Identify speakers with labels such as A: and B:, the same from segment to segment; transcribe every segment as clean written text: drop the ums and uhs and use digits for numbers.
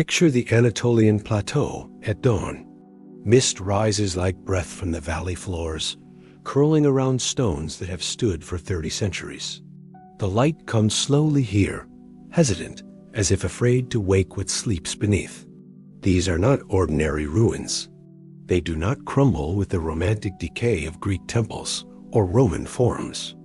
A: Picture the Anatolian plateau at dawn. Mist rises like breath from the valley floors, curling around stones that have stood for 30 centuries. The light comes slowly here, hesitant, as if afraid to wake what sleeps beneath. These are not ordinary ruins. They do not crumble with the romantic decay of Greek temples or Roman forums.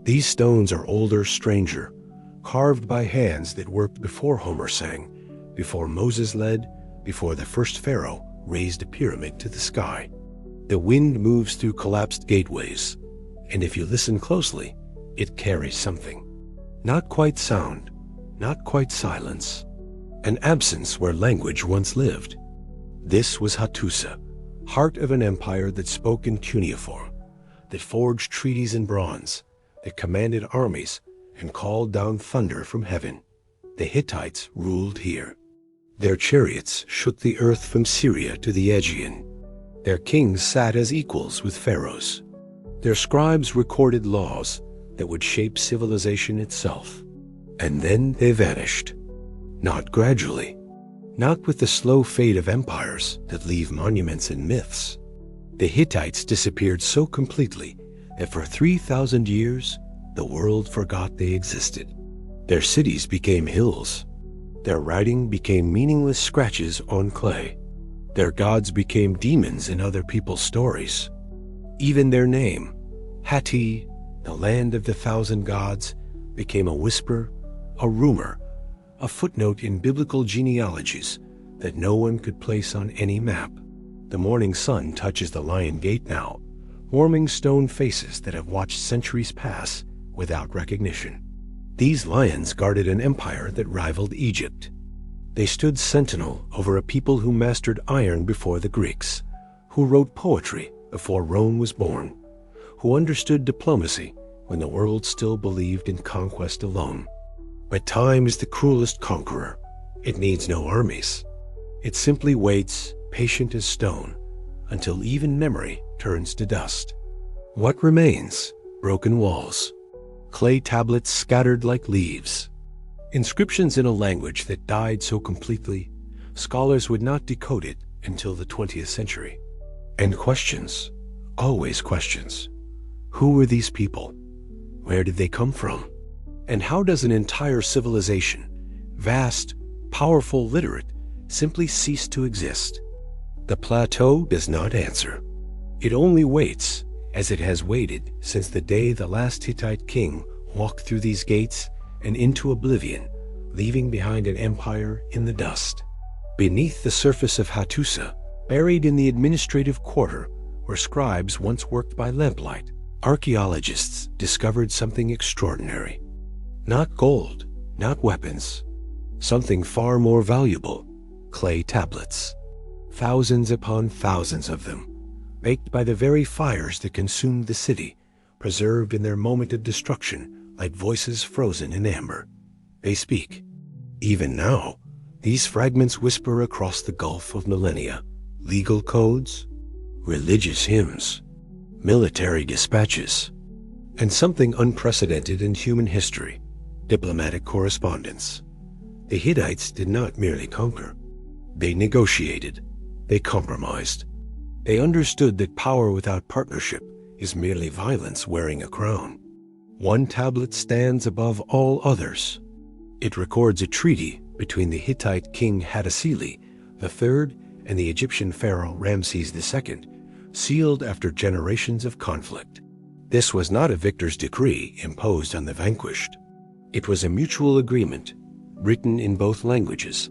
A: These stones are older, stranger, carved by hands that worked before Homer sang, before Moses led, before the first pharaoh raised a pyramid to the sky. The wind moves through collapsed gateways, and if you listen closely, it carries something. Not quite sound, not quite silence, an absence where language once lived. This was Hattusa, heart of an empire that spoke in cuneiform, that forged treaties in bronze, that commanded armies and called down thunder from heaven. The Hittites ruled here. Their chariots shook the earth from Syria to the Aegean. Their kings sat as equals with pharaohs. Their scribes recorded laws that would shape civilization itself. And then they vanished. Not gradually, not with the slow fade of empires that leave monuments and myths. The Hittites disappeared so completely that for 3,000 years, the world forgot they existed. Their cities became hills. Their writing became meaningless scratches on clay. Their gods became demons in other people's stories. Even their name, Hatti, the land of the thousand gods, became a whisper, a rumor, a footnote in biblical genealogies that no one could place on any map. The morning sun touches the Lion Gate now, warming stone faces that have watched centuries pass without recognition. These lions guarded an empire that rivaled Egypt. They stood sentinel over a people who mastered iron before the Greeks, who wrote poetry before Rome was born, who understood diplomacy when the world still believed in conquest alone. But time is the cruelest conqueror. It needs no armies. It simply waits, patient as stone, until even memory turns to dust. What remains? Broken walls, clay tablets scattered like leaves, inscriptions in a language that died so completely, scholars would not decode it until the 20th century. And questions, always questions. Who were these people? Where did they come from? And how does an entire civilization, vast, powerful, literate, simply cease to exist? The plateau does not answer. It only waits, as it has waited since the day the last Hittite king walked through these gates and into oblivion, leaving behind an empire in the dust. Beneath the surface of Hattusa, buried in the administrative quarter where scribes once worked by lamplight, archaeologists discovered something extraordinary. Not gold, not weapons, something far more valuable: clay tablets. Thousands upon thousands of them, baked by the very fires that consumed the city, preserved in their moment of destruction like voices frozen in amber. They speak. Even now, these fragments whisper across the gulf of millennia. Legal codes, religious hymns, military dispatches, and something unprecedented in human history: diplomatic correspondence. The Hittites did not merely conquer. They negotiated. They compromised. They understood that power without partnership is merely violence wearing a crown. One tablet stands above all others. It records a treaty between the Hittite king Hattusa III and the Egyptian pharaoh Ramses II, sealed after generations of conflict. This was not a victor's decree imposed on the vanquished. It was a mutual agreement, written in both languages,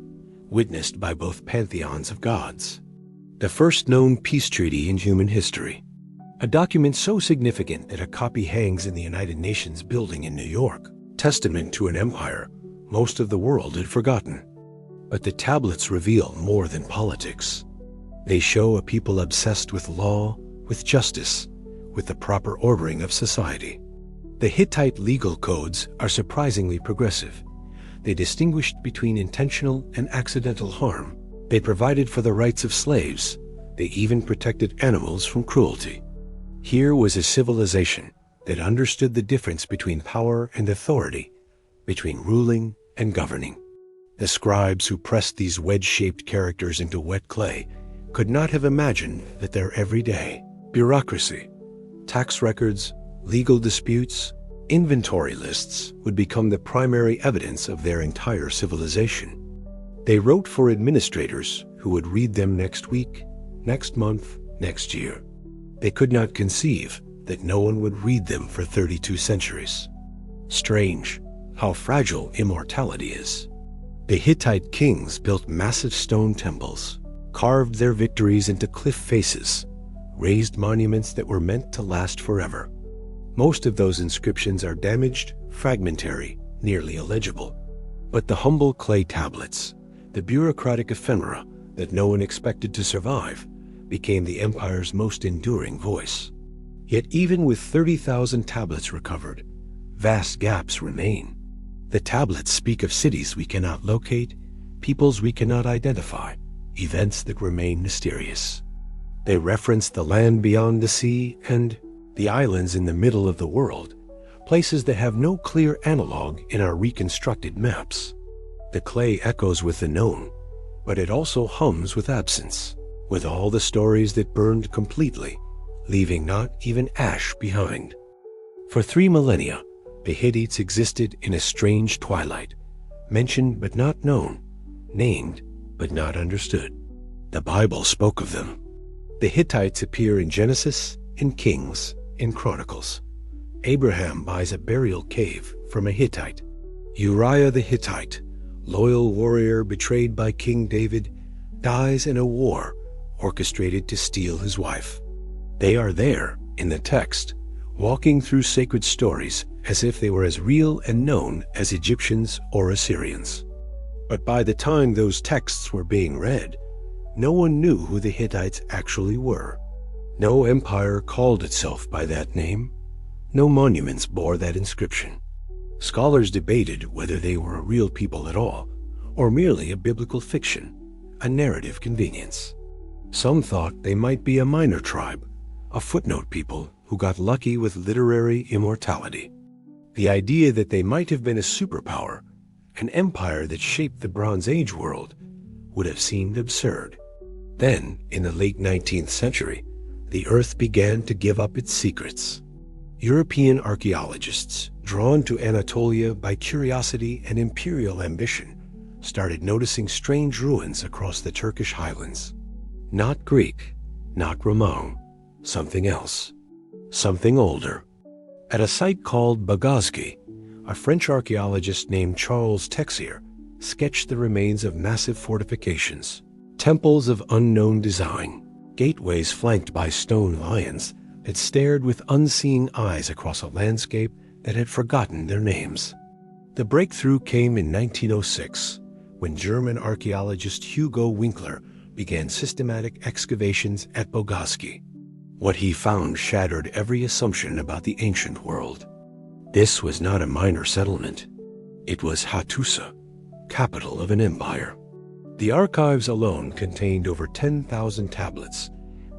A: witnessed by both pantheons of gods. The first known peace treaty in human history. A document so significant that a copy hangs in the United Nations building in New York, testament to an empire most of the world had forgotten. But the tablets reveal more than politics. They show a people obsessed with law, with justice, with the proper ordering of society. The Hittite legal codes are surprisingly progressive. They distinguished between intentional and accidental harm. They provided for the rights of slaves. They even protected animals from cruelty. Here was a civilization that understood the difference between power and authority, between ruling and governing. The scribes who pressed these wedge-shaped characters into wet clay could not have imagined that their everyday bureaucracy, tax records, legal disputes, inventory lists would become the primary evidence of their entire civilization. They wrote for administrators who would read them next week, next month, next year. They could not conceive that no one would read them for 32 centuries. Strange how fragile immortality is. The Hittite kings built massive stone temples, carved their victories into cliff faces, raised monuments that were meant to last forever. Most of those inscriptions are damaged, fragmentary, nearly illegible. But the humble clay tablets, the bureaucratic ephemera that no one expected to survive, became the empire's most enduring voice. Yet even with 30,000 tablets recovered, vast gaps remain. The tablets speak of cities we cannot locate, peoples we cannot identify, events that remain mysterious. They reference the land beyond the sea and the islands in the middle of the world, places that have no clear analog in our reconstructed maps. The clay echoes with the known, but it also hums with absence, with all the stories that burned completely, leaving not even ash behind. For 3 millennia, the Hittites existed in a strange twilight, mentioned but not known, named but not understood. The Bible spoke of them. The Hittites appear in Genesis, in Kings, in Chronicles. Abraham buys a burial cave from a Hittite. Uriah the Hittite, loyal warrior betrayed by King David, dies in a war orchestrated to steal his wife. They are there in the text, walking through sacred stories as if they were as real and known as Egyptians or Assyrians. But by the time those texts were being read, no one knew who the Hittites actually were. No empire called itself by that name. No monuments bore that inscription. Scholars debated whether they were a real people at all, or merely a biblical fiction, a narrative convenience. Some thought they might be a minor tribe, a footnote people who got lucky with literary immortality. The idea that they might have been a superpower, an empire that shaped the Bronze Age world, would have seemed absurd. Then, in the late 19th century, the Earth began to give up its secrets. European archaeologists, drawn to Anatolia by curiosity and imperial ambition, started noticing strange ruins across the Turkish highlands. Not Greek, not Roman, something else, something older. At a site called Bagazki, a French archaeologist named Charles Texier sketched the remains of massive fortifications, temples of unknown design, gateways flanked by stone lions that stared with unseeing eyes across a landscape that had forgotten their names. The breakthrough came in 1906, when German archaeologist Hugo Winkler began systematic excavations at Bagazki. What he found shattered every assumption about the ancient world. This was not a minor settlement. It was Hattusa, capital of an empire. The archives alone contained over 10,000 tablets,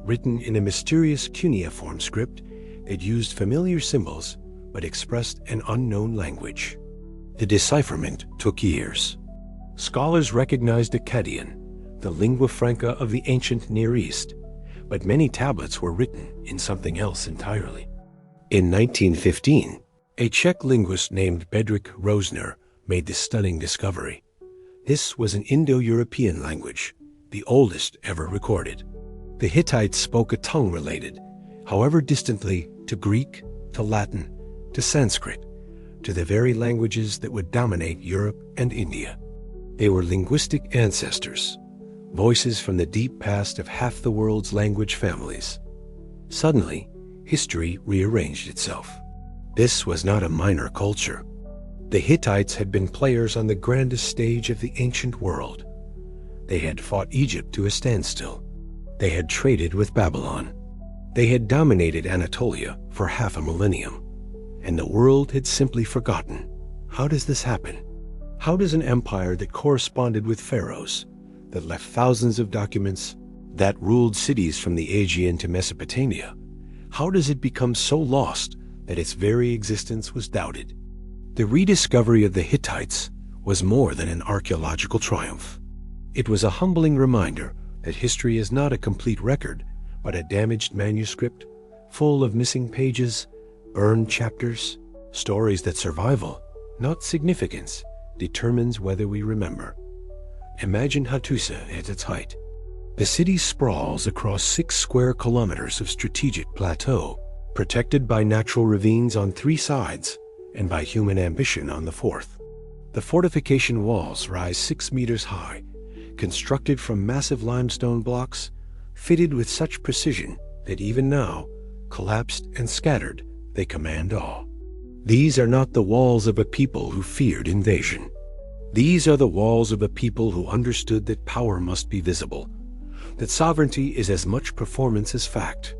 A: written in a mysterious cuneiform script that used familiar symbols but expressed an unknown language. The decipherment took years. Scholars recognized Akkadian, the lingua franca of the ancient Near East, but many tablets were written in something else entirely. In 1915, a Czech linguist named Bedřich Rosner made this stunning discovery. This was an Indo-European language, the oldest ever recorded. The Hittites spoke a tongue related, however distantly, to Greek, to Latin, to Sanskrit, to the very languages that would dominate Europe and India. They were linguistic ancestors, voices from the deep past of half the world's language families. Suddenly, history rearranged itself. This was not a minor culture. The Hittites had been players on the grandest stage of the ancient world. They had fought Egypt to a standstill. They had traded with Babylon. They had dominated Anatolia for half a millennium. And the world had simply forgotten. How does this happen? How does an empire that corresponded with pharaohs, that left thousands of documents, that ruled cities from the Aegean to Mesopotamia, how does it become so lost that its very existence was doubted? The rediscovery of the Hittites was more than an archaeological triumph. It was a humbling reminder that history is not a complete record, but a damaged manuscript, full of missing pages, burned chapters, stories that survival, not significance, determines whether we remember. Imagine Hattusa at its height. The city sprawls across 6 square kilometers of strategic plateau, protected by natural ravines on 3 sides and by human ambition on the 4th. The fortification walls rise 6 meters high, constructed from massive limestone blocks, fitted with such precision that even now, collapsed and scattered, they command awe. These are not the walls of a people who feared invasion. These are the walls of a people who understood that power must be visible, that sovereignty is as much performance as fact.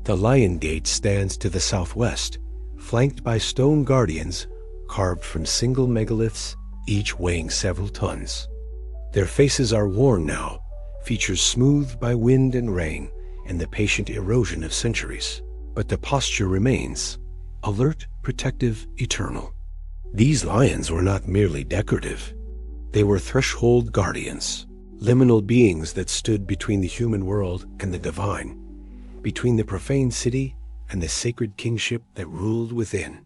A: The Lion Gate stands to the southwest, flanked by stone guardians carved from single megaliths, each weighing several tons. Their faces are worn now, features smoothed by wind and rain and the patient erosion of centuries. But the posture remains, alert, protective, eternal. These lions were not merely decorative. They were threshold guardians, liminal beings that stood between the human world and the divine, between the profane city and the sacred kingship that ruled within.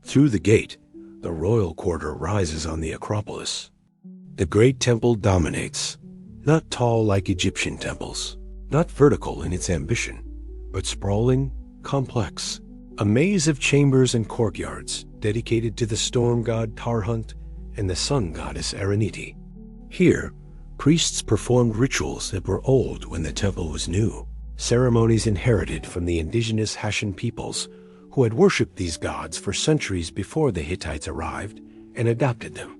A: Through the gate, the royal quarter rises on the Acropolis. The great temple dominates, not tall like Egyptian temples, not vertical in its ambition, but sprawling, complex, a maze of chambers and courtyards dedicated to the storm god Tarhunt and the sun goddess Araniti. Here, priests performed rituals that were old when the temple was new, ceremonies inherited from the indigenous Hashan peoples who had worshipped these gods for centuries before the Hittites arrived and adopted them,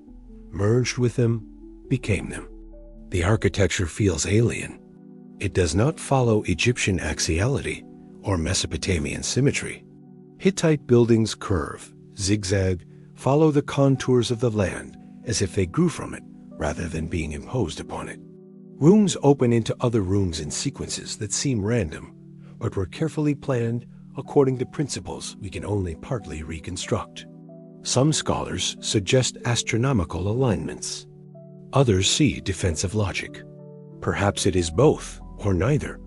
A: merged with them, became them. The architecture feels alien. It does not follow Egyptian axiality or Mesopotamian symmetry. Hittite buildings curve, zigzag, follow the contours of the land as if they grew from it rather than being imposed upon it. Rooms open into other rooms in sequences that seem random, but were carefully planned according to principles we can only partly reconstruct. Some scholars suggest astronomical alignments. Others see defensive logic. Perhaps it is both, or neither.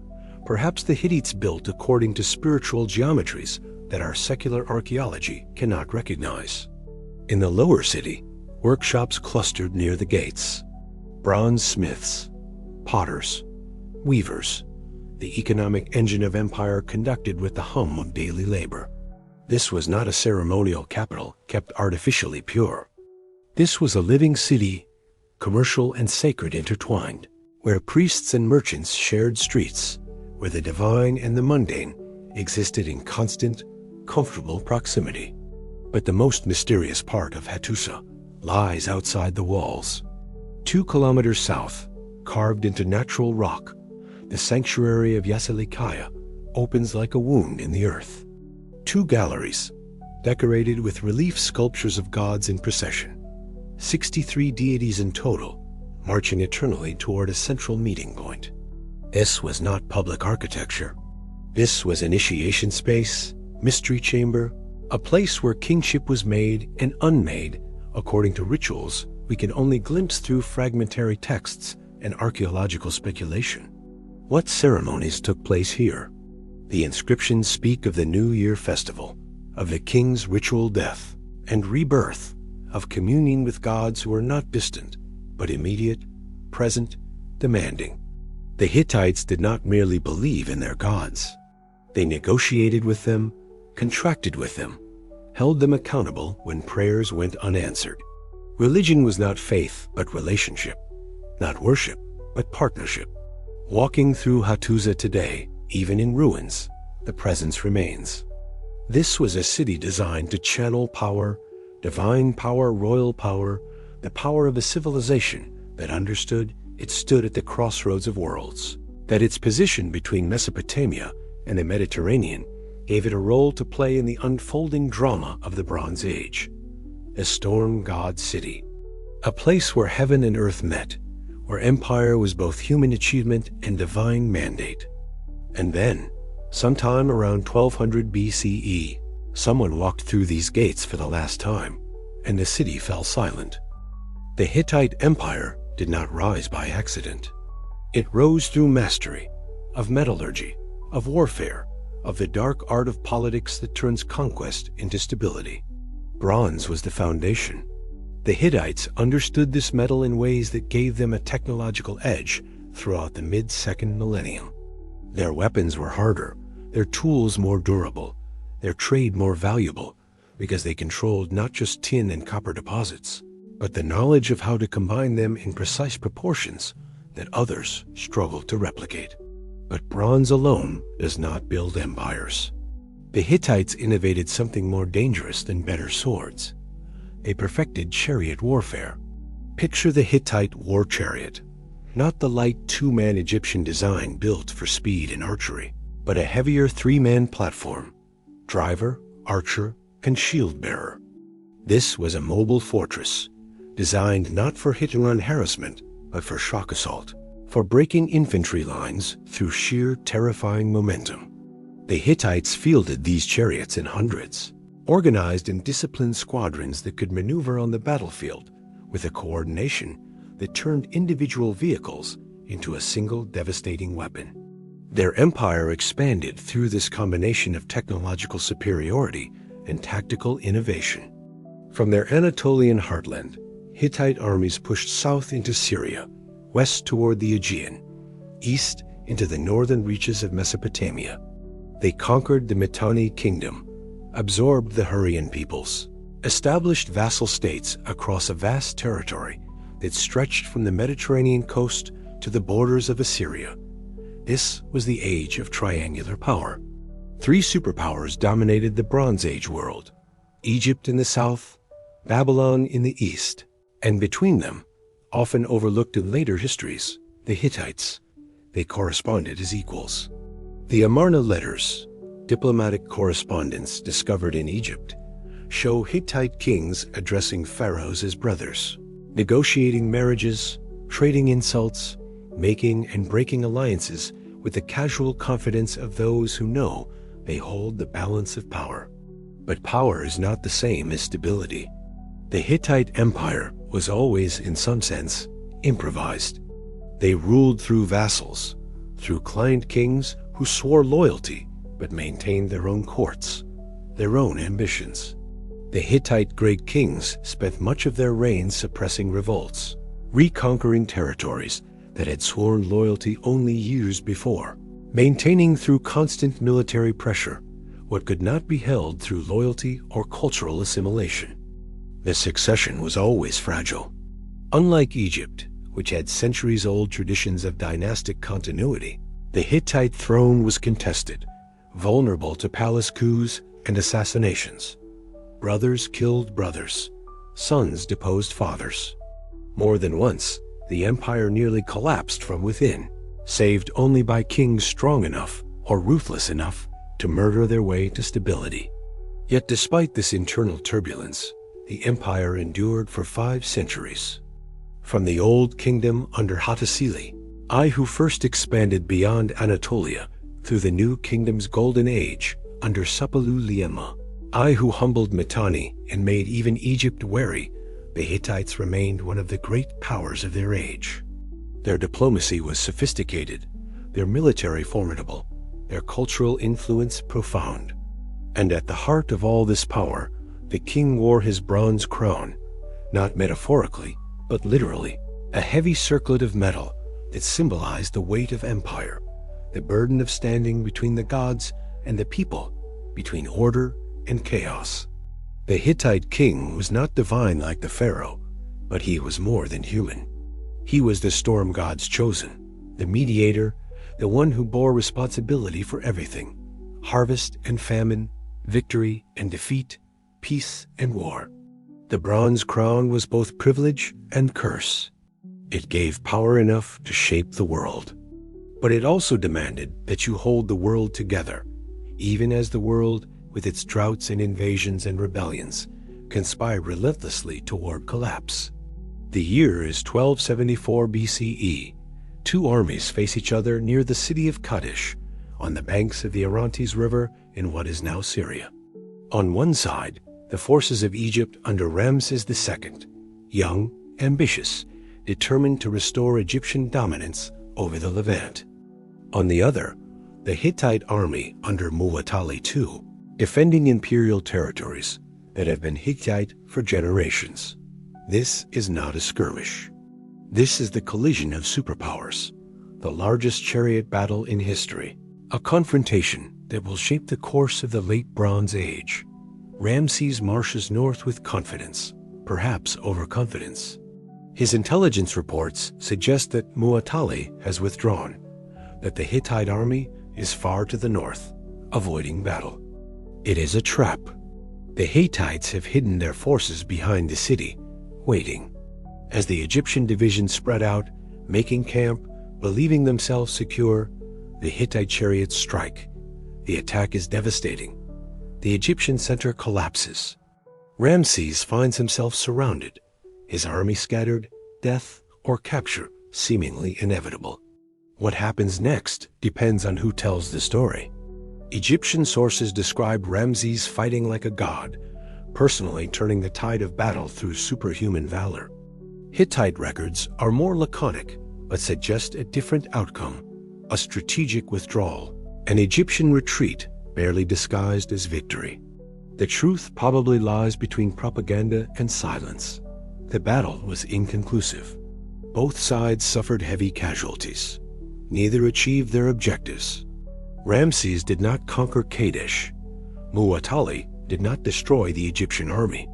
A: Perhaps the Hittites built according to spiritual geometries that our secular archaeology cannot recognize. In the lower city, workshops clustered near the gates. Bronze smiths, potters, weavers, the economic engine of empire conducted with the hum of daily labor. This was not a ceremonial capital kept artificially pure. This was a living city, commercial and sacred intertwined, where priests and merchants shared streets, where the divine and the mundane existed in constant, comfortable proximity. But the most mysterious part of Hattusa lies outside the walls. 2 kilometers south, carved into natural rock, the sanctuary of Yazılıkaya opens like a wound in the earth. 2 galleries, decorated with relief sculptures of gods in procession. 63 deities in total, marching eternally toward a central meeting point. This was not public architecture. This was initiation space, mystery chamber, a place where kingship was made and unmade according to rituals we can only glimpse through fragmentary texts and archaeological speculation. What ceremonies took place here? The inscriptions speak of the New Year festival, of the king's ritual death and rebirth, of communing with gods who were not distant, but immediate, present, demanding. The Hittites did not merely believe in their gods. They negotiated with them, contracted with them, held them accountable when prayers went unanswered. Religion was not faith, but relationship, not worship, but partnership. Walking through Hattusa today, even in ruins, the presence remains. This was a city designed to channel power, divine power, royal power, the power of a civilization that understood it stood at the crossroads of worlds, that its position between Mesopotamia and the Mediterranean gave it a role to play in the unfolding drama of the Bronze Age. A storm god city, a place where heaven and earth met, where empire was both human achievement and divine mandate. And then, sometime around 1200 BCE, someone walked through these gates for the last time, and the city fell silent. The Hittite Empire did not rise by accident. It rose through mastery of metallurgy, of warfare, of the dark art of politics that turns conquest into stability. Bronze was the foundation. The Hittites understood this metal in ways that gave them a technological edge throughout the mid-second millennium. Their weapons were harder, their tools more durable, their trade more valuable, because they controlled not just tin and copper deposits, but the knowledge of how to combine them in precise proportions that others struggled to replicate. But bronze alone does not build empires. The Hittites innovated something more dangerous than better swords. They perfected chariot warfare. Picture the Hittite war chariot, not the light two-man Egyptian design built for speed and archery, but a heavier three-man platform, driver, archer, and shield-bearer. This was a mobile fortress, designed not for hit-and-run harassment, but for shock assault, for breaking infantry lines through sheer terrifying momentum. The Hittites fielded these chariots in hundreds, organized in disciplined squadrons that could maneuver on the battlefield with a coordination that turned individual vehicles into a single devastating weapon. Their empire expanded through this combination of technological superiority and tactical innovation. From their Anatolian heartland, Hittite armies pushed south into Syria, west toward the Aegean, east into the northern reaches of Mesopotamia. They conquered the Mitanni kingdom, absorbed the Hurrian peoples, established vassal states across a vast territory that stretched from the Mediterranean coast to the borders of Assyria. This was the age of triangular power. Three superpowers dominated the Bronze Age world: Egypt in the south, Babylon in the east, and between them, often overlooked in later histories, the Hittites. They corresponded as equals. The Amarna letters, diplomatic correspondence discovered in Egypt, show Hittite kings addressing pharaohs as brothers, negotiating marriages, trading insults, making and breaking alliances with the casual confidence of those who know they hold the balance of power. But power is not the same as stability. The Hittite Empire was always, in some sense, improvised. They ruled through vassals, through client kings who swore loyalty but maintained their own courts, their own ambitions. The Hittite great kings spent much of their reign suppressing revolts, reconquering territories that had sworn loyalty only years before, maintaining through constant military pressure what could not be held through loyalty or cultural assimilation. The succession was always fragile. Unlike Egypt, which had centuries-old traditions of dynastic continuity, the Hittite throne was contested, vulnerable to palace coups and assassinations. Brothers killed brothers, sons deposed fathers. More than once, the empire nearly collapsed from within, saved only by kings strong enough or ruthless enough to murder their way to stability. Yet despite this internal turbulence, the empire endured for 5 centuries. From the old kingdom under Hattusa, who first expanded beyond Anatolia through the new kingdom's golden age under Suppiluliuma, who humbled Mitanni and made even Egypt wary, the Hittites remained one of the great powers of their age. Their diplomacy was sophisticated, their military formidable, their cultural influence profound. And at the heart of all this power, the king wore his bronze crown, not metaphorically, but literally, a heavy circlet of metal that symbolized the weight of empire, the burden of standing between the gods and the people, between order and chaos. The Hittite king was not divine like the pharaoh, but he was more than human. He was the storm god's chosen, the mediator, the one who bore responsibility for everything: harvest and famine, victory and defeat, peace and war. The bronze crown was both privilege and curse. It gave power enough to shape the world. But it also demanded that you hold the world together, even as the world, with its droughts and invasions and rebellions, conspire relentlessly toward collapse. The year is 1274 BCE. 2 armies face each other near the city of Kadesh, on the banks of the Orontes River in what is now Syria. On one side, the forces of Egypt under Ramses II, young ambitious, determined to restore Egyptian dominance over the Levant. On the other, the Hittite army under Muwatalli II, defending imperial territories that have been Hittite for generations. This is not a skirmish. This is the collision of superpowers, the largest chariot battle in history, a confrontation that will shape the course of the Late Bronze Age. Ramses marches north with confidence, perhaps overconfidence. His intelligence reports suggest that Muwatalli has withdrawn, that the Hittite army is far to the north, avoiding battle. It is a trap. The Hittites have hidden their forces behind the city, waiting. As the Egyptian division spread out, making camp, believing themselves secure, the Hittite chariots strike. The attack is devastating. The Egyptian center collapses. Ramses finds himself surrounded, his army scattered, death or capture seemingly inevitable. What happens next depends on who tells the story. Egyptian sources describe Ramses fighting like a god, personally turning the tide of battle through superhuman valor. Hittite records are more laconic, but suggest a different outcome, a strategic withdrawal, an Egyptian retreat barely disguised as victory. The truth probably lies between propaganda and silence. The battle was inconclusive. Both sides suffered heavy casualties. Neither achieved their objectives. Ramses did not conquer Kadesh. Muwatalli did not destroy the Egyptian army.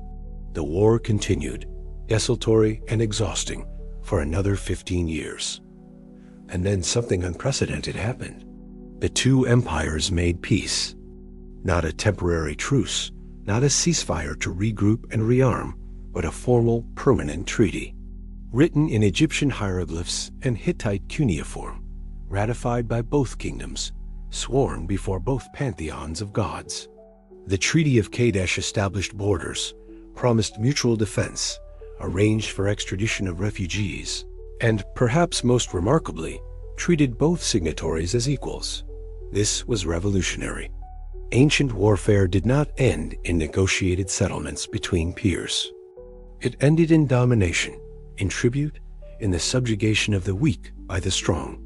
A: The war continued, desultory and exhausting, for another 15 years. And then something unprecedented happened. The two empires made peace. Not a temporary truce, not a ceasefire to regroup and rearm, but a formal, permanent treaty. Written in Egyptian hieroglyphs and Hittite cuneiform, ratified by both kingdoms, sworn before both pantheons of gods. The Treaty of Kadesh established borders, promised mutual defense, arranged for extradition of refugees, and, perhaps most remarkably, treated both signatories as equals. This was revolutionary. Ancient warfare did not end in negotiated settlements between peers. It ended in domination, in tribute, in the subjugation of the weak by the strong.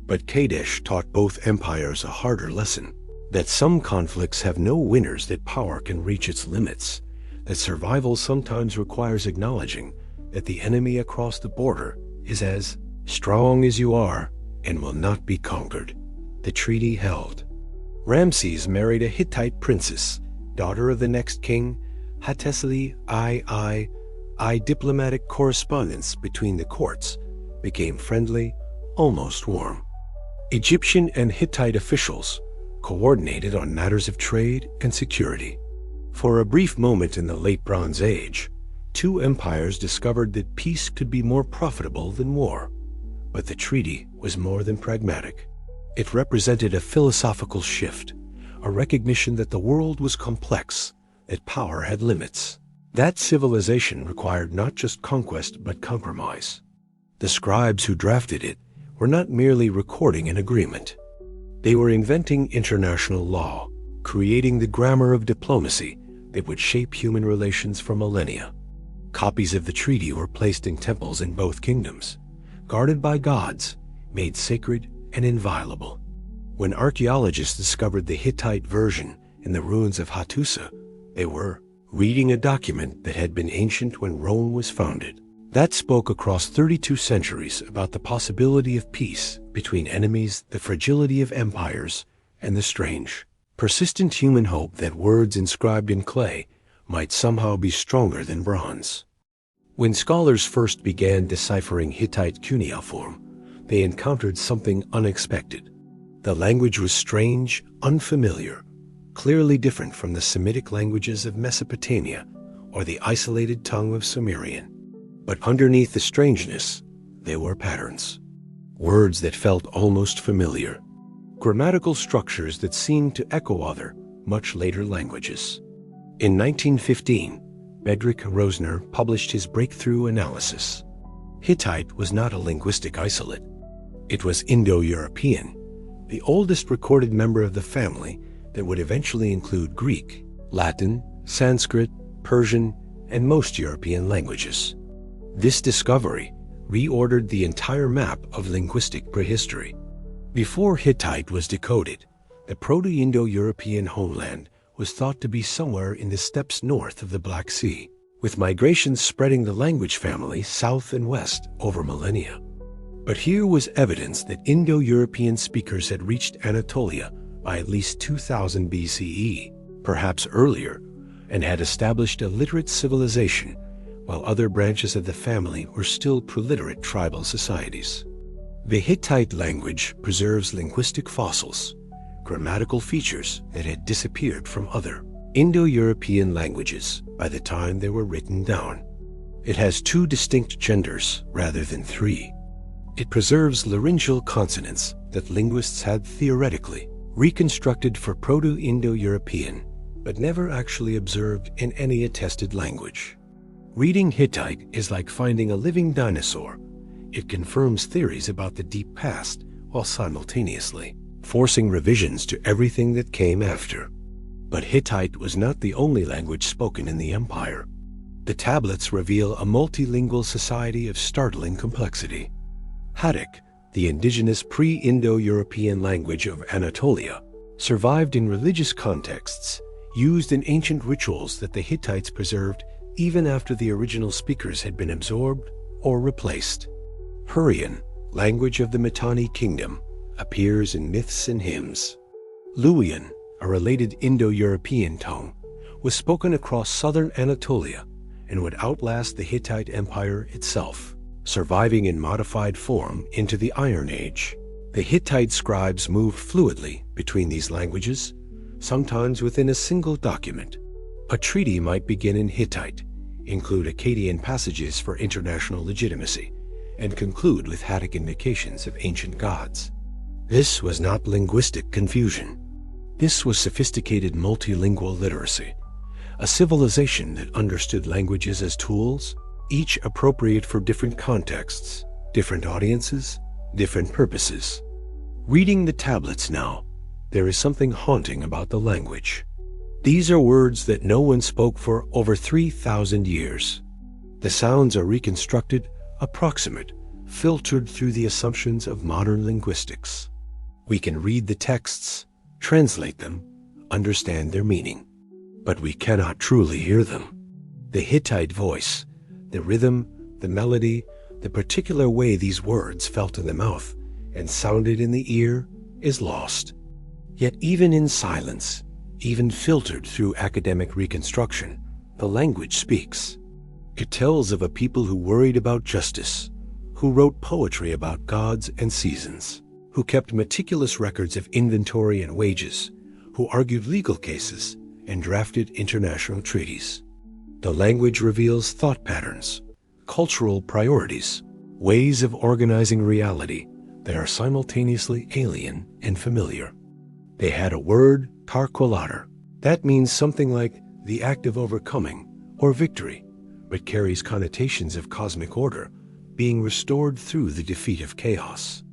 A: But Kadesh taught both empires a harder lesson, that some conflicts have no winners, that power can reach its limits, that survival sometimes requires acknowledging that the enemy across the border is as strong as you are and will not be conquered. The treaty held. Ramses married a Hittite princess, daughter of the next king, Hattusa. Diplomatic correspondence between the courts became friendly, almost warm. Egyptian and Hittite officials coordinated on matters of trade and security. For a brief moment in the Late Bronze Age, two empires discovered that peace could be more profitable than war. But the treaty was more than pragmatic. It represented a philosophical shift, a recognition that the world was complex, that power had limits. That civilization required not just conquest but compromise. The scribes who drafted it were not merely recording an agreement. They were inventing international law, creating the grammar of diplomacy that would shape human relations for millennia. Copies of the treaty were placed in temples in both kingdoms, guarded by gods, made sacred and inviolable. When archaeologists discovered the Hittite version in the ruins of Hattusa, they were reading a document that had been ancient when Rome was founded. That spoke across 32 centuries about the possibility of peace between enemies, the fragility of empires, and the strange, persistent human hope that words inscribed in clay might somehow be stronger than bronze. When scholars first began deciphering Hittite cuneiform, they encountered something unexpected. The language was strange, unfamiliar, clearly different from the Semitic languages of Mesopotamia or the isolated tongue of Sumerian. But underneath the strangeness, there were patterns. Words that felt almost familiar. Grammatical structures that seemed to echo other, much later languages. In 1915, Bedřich Rosner published his breakthrough analysis. Hittite was not a linguistic isolate. It was Indo-European, the oldest recorded member of the family that would eventually include Greek, Latin, Sanskrit, Persian, and most European languages. This discovery reordered the entire map of linguistic prehistory. Before Hittite was decoded, the Proto-Indo-European homeland was thought to be somewhere in the steppes north of the Black Sea, with migrations spreading the language family south and west over millennia. But here was evidence that Indo-European speakers had reached Anatolia by at least 2000 BCE, perhaps earlier, and had established a literate civilization, while other branches of the family were still preliterate tribal societies. The Hittite language preserves linguistic fossils, grammatical features that had disappeared from other Indo-European languages by the time they were written down. It has 2 distinct genders rather than 3. It preserves laryngeal consonants that linguists had theoretically reconstructed for Proto-Indo-European, but never actually observed in any attested language. Reading Hittite is like finding a living dinosaur. It confirms theories about the deep past while simultaneously forcing revisions to everything that came after. But Hittite was not the only language spoken in the empire. The tablets reveal a multilingual society of startling complexity. Hattic, the indigenous pre-Indo-European language of Anatolia, survived in religious contexts, used in ancient rituals that the Hittites preserved even after the original speakers had been absorbed or replaced. Hurrian, language of the Mitanni kingdom, appears in myths and hymns. Luwian, a related Indo-European tongue, was spoken across southern Anatolia and would outlast the Hittite Empire itself, surviving in modified form into the Iron Age. The Hittite scribes moved fluidly between these languages, sometimes within a single document. A treaty might begin in Hittite, include Akkadian passages for international legitimacy, and conclude with Hattic invocations of ancient gods. This was not linguistic confusion. This was sophisticated multilingual literacy, a civilization that understood languages as tools, each appropriate for different contexts, different audiences, different purposes. Reading the tablets now, there is something haunting about the language. These are words that no one spoke for over 3,000 years. The sounds are reconstructed, approximate, filtered through the assumptions of modern linguistics. We can read the texts, translate them, understand their meaning, but we cannot truly hear them. The Hittite voice, the rhythm, the melody, the particular way these words felt in the mouth and sounded in the ear is lost. Yet even in silence, even filtered through academic reconstruction, the language speaks. It tells of a people who worried about justice, who wrote poetry about gods and seasons, who kept meticulous records of inventory and wages, who argued legal cases and drafted international treaties. The language reveals thought patterns, cultural priorities, ways of organizing reality that are simultaneously alien and familiar. They had a word, chariots. That means something like the act of overcoming or victory, but carries connotations of cosmic order, being restored through the defeat of chaos.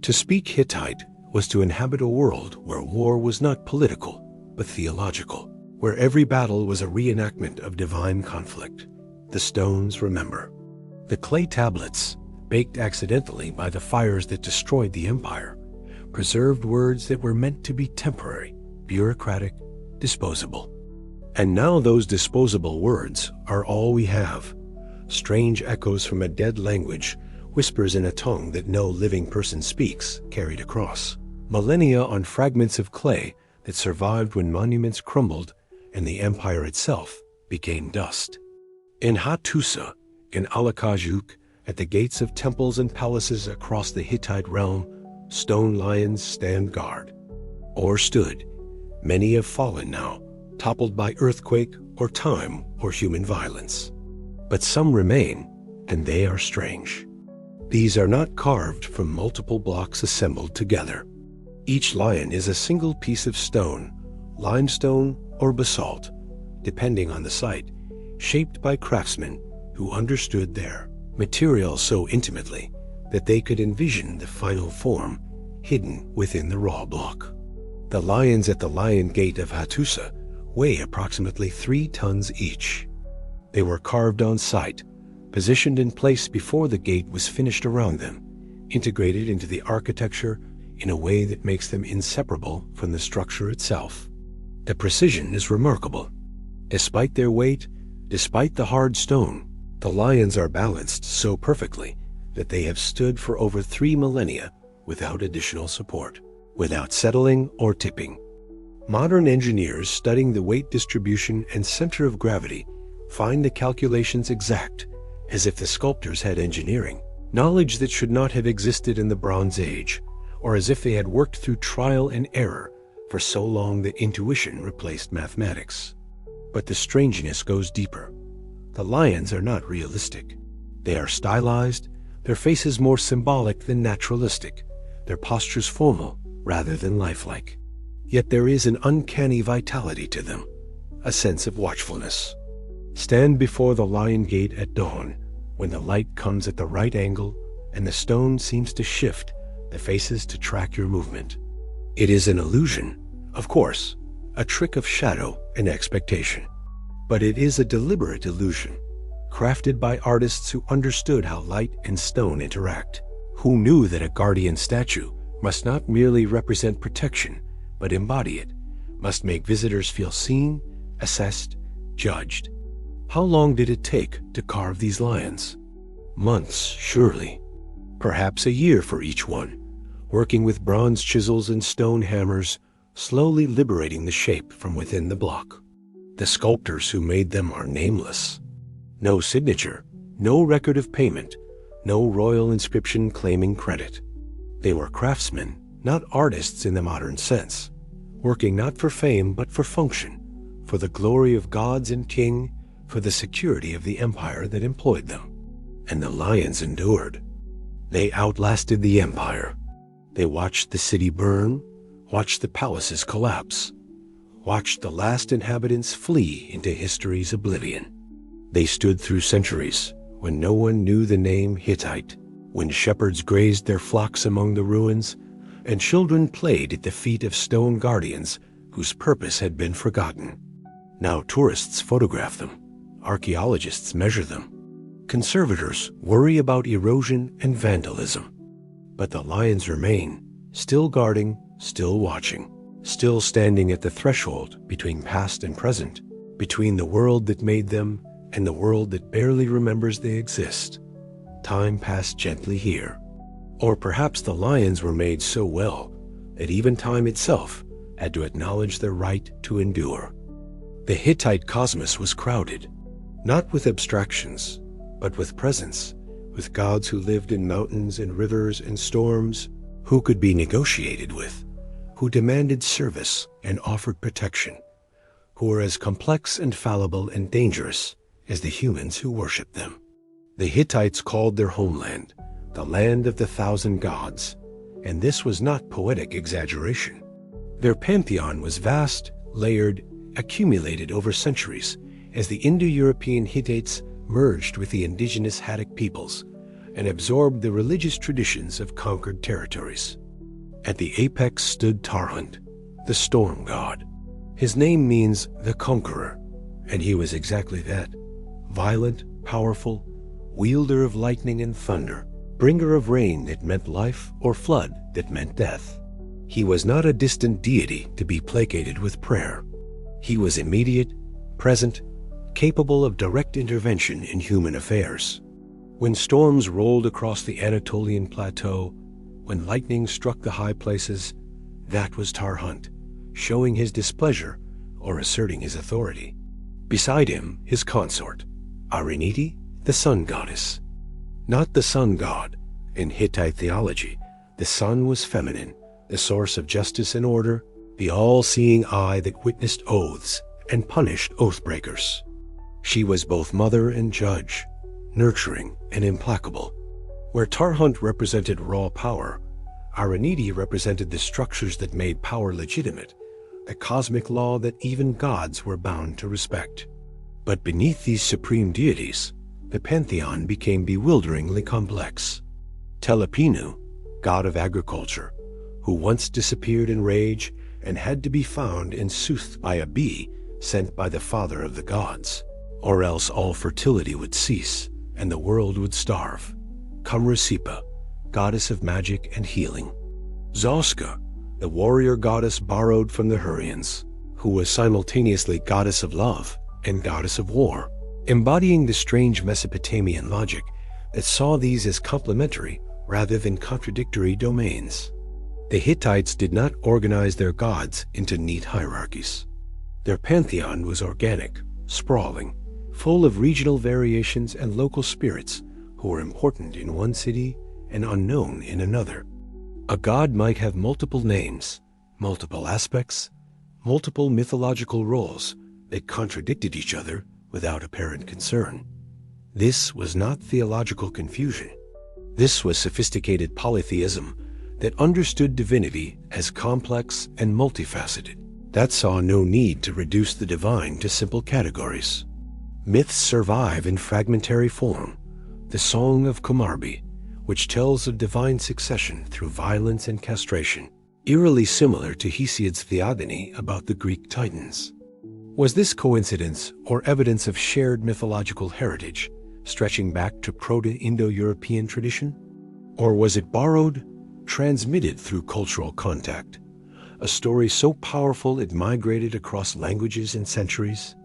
A: To speak Hittite was to inhabit a world where war was not political, but theological, where every battle was a reenactment of divine conflict. The stones remember. The clay tablets, baked accidentally by the fires that destroyed the empire, preserved words that were meant to be temporary, bureaucratic, disposable. And now those disposable words are all we have. Strange echoes from a dead language, whispers in a tongue that no living person speaks, carried across. Millennia on fragments of clay that survived when monuments crumbled and the empire itself became dust. In Hattusa, in Alakajuk, at the gates of temples and palaces across the Hittite realm, stone lions stand guard. Or stood. Many have fallen now, toppled by earthquake or time or human violence. But some remain, and they are strange. These are not carved from multiple blocks assembled together. Each lion is a single piece of stone, limestone or basalt, depending on the site, shaped by craftsmen who understood their material so intimately that they could envision the final form hidden within the raw block. The lions at the Lion Gate of Hattusa weigh approximately 3 tons each. They were carved on site, positioned in place before the gate was finished around them, integrated into the architecture in a way that makes them inseparable from the structure itself. The precision is remarkable. Despite their weight, despite the hard stone, the lions are balanced so perfectly that they have stood for over 3 millennia without additional support, without settling or tipping. Modern engineers studying the weight distribution and center of gravity find the calculations exact, as if the sculptors had engineering, knowledge that should not have existed in the Bronze Age, or as if they had worked through trial and error for so long that intuition replaced mathematics. But the strangeness goes deeper. The lions are not realistic. They are stylized, their faces more symbolic than naturalistic, their postures formal rather than lifelike. Yet there is an uncanny vitality to them, a sense of watchfulness. Stand before the lion gate at dawn, when the light comes at the right angle and the stone seems to shift the faces to track your movement. It is an illusion, of course, a trick of shadow and expectation. But it is a deliberate illusion, crafted by artists who understood how light and stone interact, who knew that a guardian statue must not merely represent protection, but embody it, must make visitors feel seen, assessed, judged. How long did it take to carve these lions? Months, surely. Perhaps a year for each one, working with bronze chisels and stone hammers, slowly liberating the shape from within the block. The sculptors who made them are nameless. No signature, no record of payment, no royal inscription claiming credit. They were craftsmen, not artists in the modern sense, working not for fame but for function, for the glory of gods and king, for the security of the empire that employed them. And the lions endured. They outlasted the empire. They watched the city burn, watched the palaces collapse, watched the last inhabitants flee into history's oblivion. They stood through centuries when no one knew the name Hittite, when shepherds grazed their flocks among the ruins, and children played at the feet of stone guardians whose purpose had been forgotten. Now tourists photograph them, archaeologists measure them, conservators worry about erosion and vandalism. But the lions remain, still guarding, still watching, still standing at the threshold between past and present, between the world that made them and the world that barely remembers they exist. Time passed gently here. Or perhaps the lions were made so well that even time itself had to acknowledge their right to endure. The Hittite cosmos was crowded, not with abstractions, but with presence, with gods who lived in mountains and rivers and storms, who could be negotiated with, who demanded service and offered protection, who were as complex and fallible and dangerous as the humans who worshipped them. The Hittites called their homeland the land of the thousand gods, and this was not poetic exaggeration. Their pantheon was vast, layered, accumulated over centuries as the Indo-European Hittites merged with the indigenous Hattic peoples and absorbed the religious traditions of conquered territories. At the apex stood Tarhunt, the storm god. His name means the conqueror, and he was exactly that: violent, powerful, wielder of lightning and thunder, bringer of rain that meant life or flood that meant death. He was not a distant deity to be placated with prayer. He was immediate, present, capable of direct intervention in human affairs. When storms rolled across the Anatolian plateau, when lightning struck the high places, that was Tarhunt, showing his displeasure or asserting his authority. Beside him, his consort, Ariniti, the sun goddess. Not the sun god. In Hittite theology, the sun was feminine, the source of justice and order, the all-seeing eye that witnessed oaths and punished oath-breakers. She was both mother and judge, nurturing and implacable. Where Tarhunt represented raw power, Ariniti represented the structures that made power legitimate, a cosmic law that even gods were bound to respect. But beneath these supreme deities, the pantheon became bewilderingly complex. Telepinu, god of agriculture, who once disappeared in rage and had to be found and soothed by a bee sent by the father of the gods, or else all fertility would cease and the world would starve. Kamrasipa, goddess of magic and healing. Zoska, the warrior goddess borrowed from the Hurrians, who was simultaneously goddess of love and goddess of war, embodying the strange Mesopotamian logic that saw these as complementary rather than contradictory domains. The Hittites did not organize their gods into neat hierarchies. Their pantheon was organic, sprawling, full of regional variations and local spirits who were important in one city and unknown in another. A god might have multiple names, multiple aspects, multiple mythological roles that contradicted each other without apparent concern. This was not theological confusion. This was sophisticated polytheism that understood divinity as complex and multifaceted, that saw no need to reduce the divine to simple categories. Myths survive in fragmentary form. The Song of Kumarbi, which tells of divine succession through violence and castration, eerily similar to Hesiod's Theogony about the Greek Titans. Was this coincidence or evidence of shared mythological heritage stretching back to Proto-Indo-European tradition? Or was it borrowed, transmitted through cultural contact, a story so powerful it migrated across languages and centuries?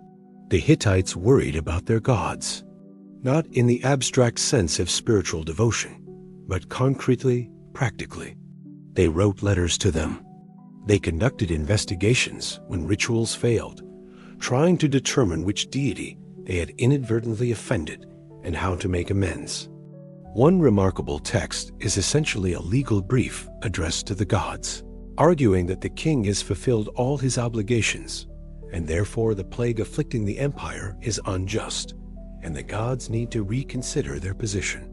A: The Hittites worried about their gods, not in the abstract sense of spiritual devotion, but concretely, practically. They wrote letters to them. They conducted investigations when rituals failed, trying to determine which deity they had inadvertently offended and how to make amends. One remarkable text is essentially a legal brief addressed to the gods, arguing that the king has fulfilled all his obligations, and therefore the plague afflicting the empire is unjust, and the gods need to reconsider their position.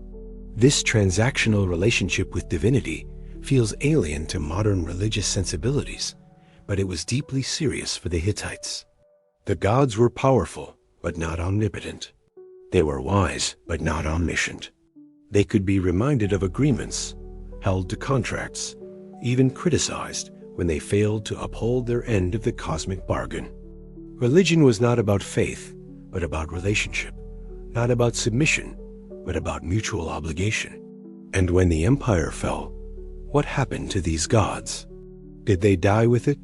A: This transactional relationship with divinity feels alien to modern religious sensibilities, but it was deeply serious for the Hittites. The gods were powerful, but not omnipotent. They were wise, but not omniscient. They could be reminded of agreements, held to contracts, even criticized when they failed to uphold their end of the cosmic bargain. Religion was not about faith, but about relationship, not about submission, but about mutual obligation. And when the empire fell, what happened to these gods? Did they die with it,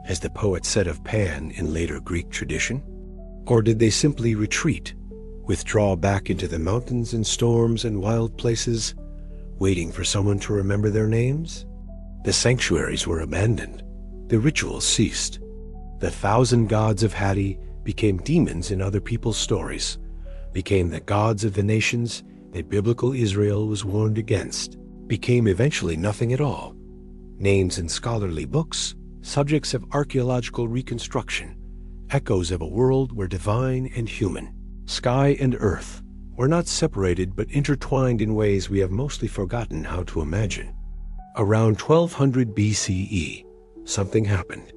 A: as the poet said of Pan in later Greek tradition? Or did they simply retreat, withdraw back into the mountains and storms and wild places, waiting for someone to remember their names? The sanctuaries were abandoned. The rituals ceased. The 1,000 gods of Hatti became demons in other people's stories, became the gods of the nations that biblical Israel was warned against, became eventually nothing at all. Names in scholarly books, subjects of archaeological reconstruction, echoes of a world where divine and human, sky and earth, were not separated but intertwined in ways we have mostly forgotten how to imagine. Around 1200 BCE, something happened,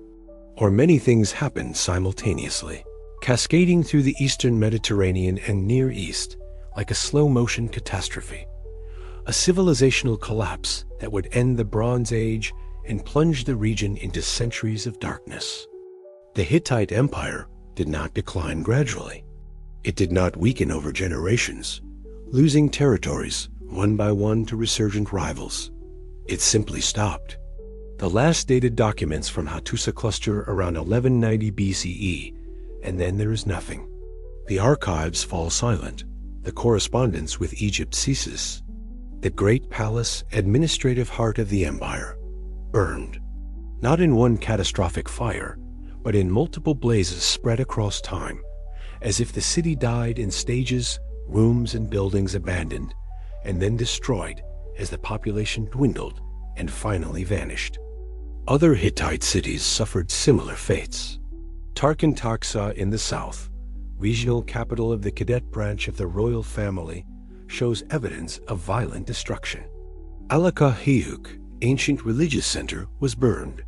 A: or many things happened simultaneously, cascading through the eastern Mediterranean and Near East like a slow-motion catastrophe, a civilizational collapse that would end the Bronze Age and plunge the region into centuries of darkness. The Hittite Empire did not decline gradually. It did not weaken over generations, losing territories one by one to resurgent rivals. It simply stopped. The last dated documents from Hattusa cluster around 1190 BCE, and then there is nothing. The archives fall silent. The correspondence with Egypt ceases. The great palace, administrative heart of the empire, burned, not in one catastrophic fire, but in multiple blazes spread across time, as if the city died in stages, rooms and buildings abandoned, and then destroyed as the population dwindled and finally vanished. Other Hittite cities suffered similar fates. Tarkhantaksa in the south, regional capital of the cadet branch of the royal family, shows evidence of violent destruction. Alaka-Hiyuk, ancient religious center, was burned.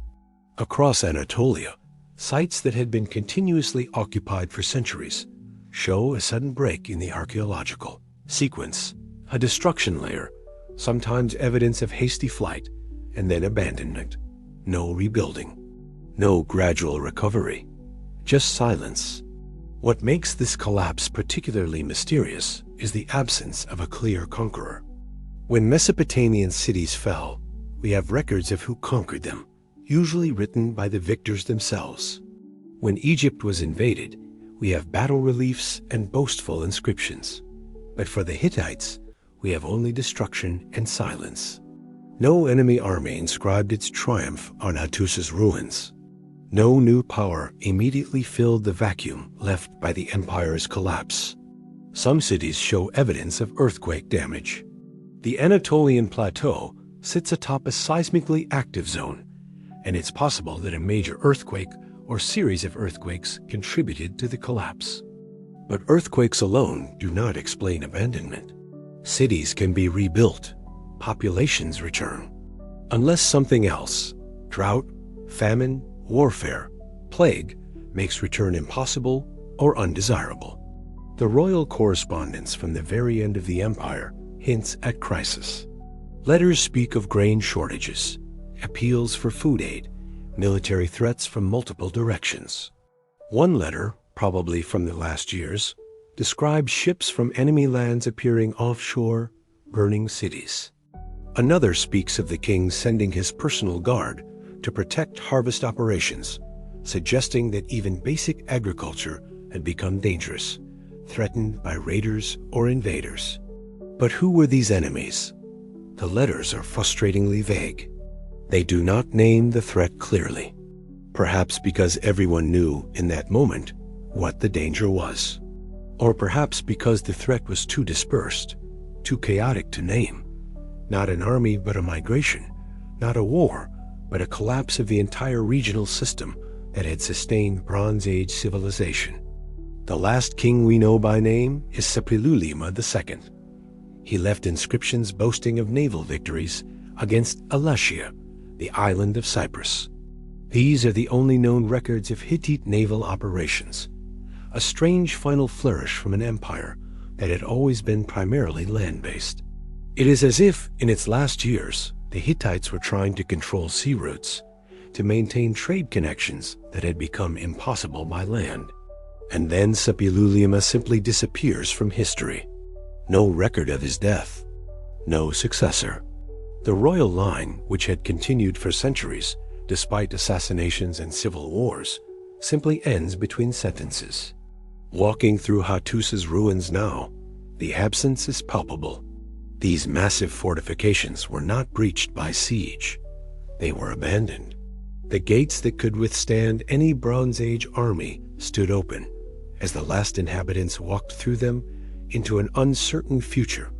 A: Across Anatolia, sites that had been continuously occupied for centuries show a sudden break in the archaeological sequence, a destruction layer, sometimes evidence of hasty flight and then abandonment. No rebuilding, no gradual recovery, just silence. What makes this collapse particularly mysterious is the absence of a clear conqueror. When Mesopotamian cities fell, we have records of who conquered them, usually written by the victors themselves. When Egypt was invaded, we have battle reliefs and boastful inscriptions. But for the Hittites, we have only destruction and silence. No enemy army inscribed its triumph on Hattusa's ruins. No new power immediately filled the vacuum left by the empire's collapse. Some cities show evidence of earthquake damage. The Anatolian plateau sits atop a seismically active zone, and it's possible that a major earthquake or series of earthquakes contributed to the collapse. But earthquakes alone do not explain abandonment. Cities can be rebuilt, populations return. Unless something else, drought, famine, warfare, plague, makes return impossible or undesirable. The royal correspondence from the very end of the empire hints at crisis. Letters speak of grain shortages, appeals for food aid, military threats from multiple directions. One letter, probably from the last years, describes ships from enemy lands appearing offshore, burning cities. Another speaks of the king sending his personal guard to protect harvest operations, suggesting that even basic agriculture had become dangerous, threatened by raiders or invaders. But who were these enemies? The letters are frustratingly vague. They do not name the threat clearly, perhaps because everyone knew in that moment what the danger was, or perhaps because the threat was too dispersed, too chaotic to name. Not an army, but a migration, not a war, but a collapse of the entire regional system that had sustained Bronze Age civilization. The last king we know by name is Suppiluliuma II. He left inscriptions boasting of naval victories against Alatia, the island of Cyprus. These are the only known records of Hittite naval operations, a strange final flourish from an empire that had always been primarily land-based. It is as if, in its last years, the Hittites were trying to control sea routes, to maintain trade connections that had become impossible by land. And then Suppiluliuma simply disappears from history. No record of his death. No successor. The royal line, which had continued for centuries, despite assassinations and civil wars, simply ends between sentences. Walking through Hattusa's ruins now, the absence is palpable. These massive fortifications were not breached by siege. They were abandoned. The gates that could withstand any Bronze Age army stood open as the last inhabitants walked through them into an uncertain future,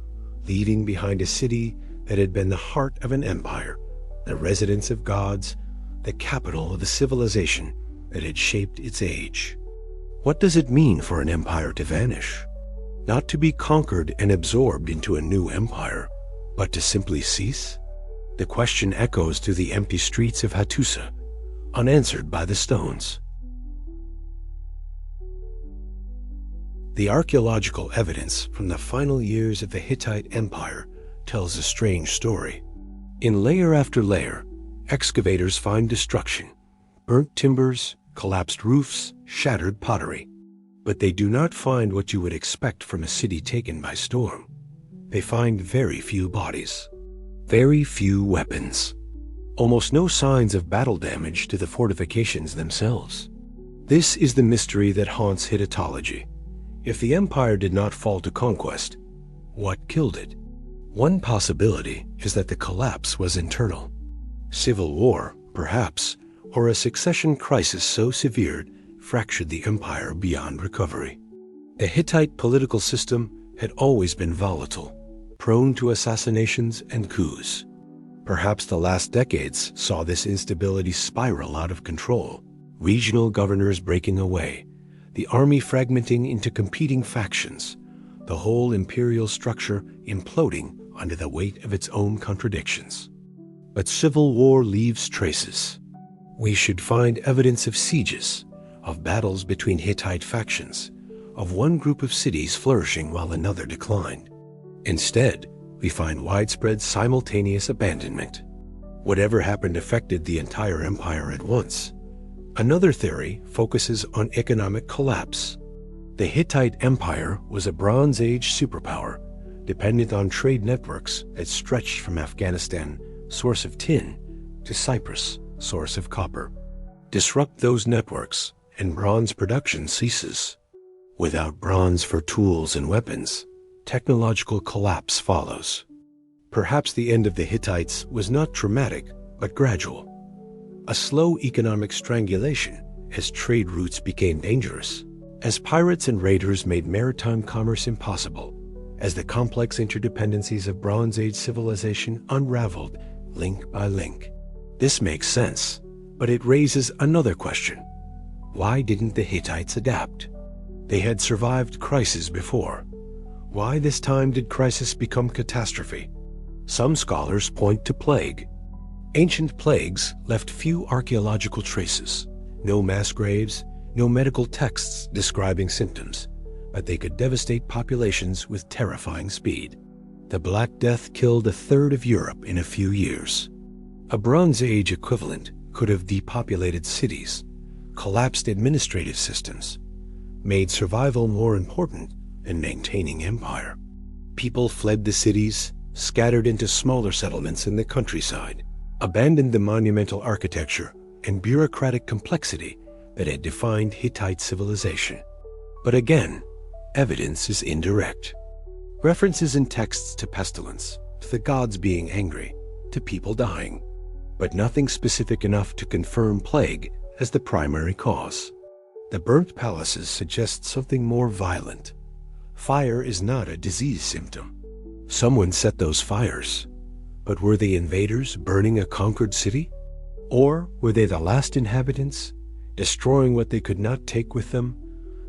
A: leaving behind a city that had been the heart of an empire, the residence of gods, the capital of a civilization that had shaped its age. What does it mean for an empire to vanish? Not to be conquered and absorbed into a new empire, but to simply cease? The question echoes through the empty streets of Hattusa, unanswered by the stones. The archaeological evidence from the final years of the Hittite Empire tells a strange story. In layer after layer, excavators find destruction, burnt timbers, collapsed roofs, shattered pottery. But they do not find what you would expect from a city taken by storm. They find very few bodies, very few weapons, almost no signs of battle damage to the fortifications themselves. This is the mystery that haunts Hittitology. If the empire did not fall to conquest, what killed it? One possibility is that the collapse was internal. Civil war, perhaps, or a succession crisis so severe fractured the empire beyond recovery. The Hittite political system had always been volatile, prone to assassinations and coups. Perhaps the last decades saw this instability spiral out of control, regional governors breaking away, the army fragmenting into competing factions, the whole imperial structure imploding under the weight of its own contradictions. But civil war leaves traces. We should find evidence of sieges, of battles between Hittite factions, of one group of cities flourishing while another declined. Instead, we find widespread simultaneous abandonment. Whatever happened affected the entire empire at once. Another theory focuses on economic collapse. The Hittite Empire was a Bronze Age superpower, dependent on trade networks that stretched from Afghanistan, source of tin, to Cyprus, source of copper. Disrupt those networks, and bronze production ceases. Without bronze for tools and weapons, technological collapse follows. Perhaps the end of the Hittites was not traumatic, but gradual. A slow economic strangulation as trade routes became dangerous, as pirates and raiders made maritime commerce impossible, as the complex interdependencies of Bronze Age civilization unraveled link by link. This makes sense, but it raises another question. Why didn't the Hittites adapt? They had survived crises before. Why this time did crisis become catastrophe? Some scholars point to plague. Ancient plagues left few archaeological traces, no mass graves, no medical texts describing symptoms, but they could devastate populations with terrifying speed. The Black Death killed a third of Europe in a few years. A Bronze Age equivalent could have depopulated cities, collapsed administrative systems, made survival more important than maintaining empire. People fled the cities, scattered into smaller settlements in the countryside, abandoned the monumental architecture and bureaucratic complexity that had defined Hittite civilization. But again, evidence is indirect. References in texts to pestilence, to the gods being angry, to people dying, but nothing specific enough to confirm plague as the primary cause. The burnt palaces suggest something more violent. Fire is not a disease symptom. Someone set those fires, but were they invaders burning a conquered city? Or were they the last inhabitants, destroying what they could not take with them,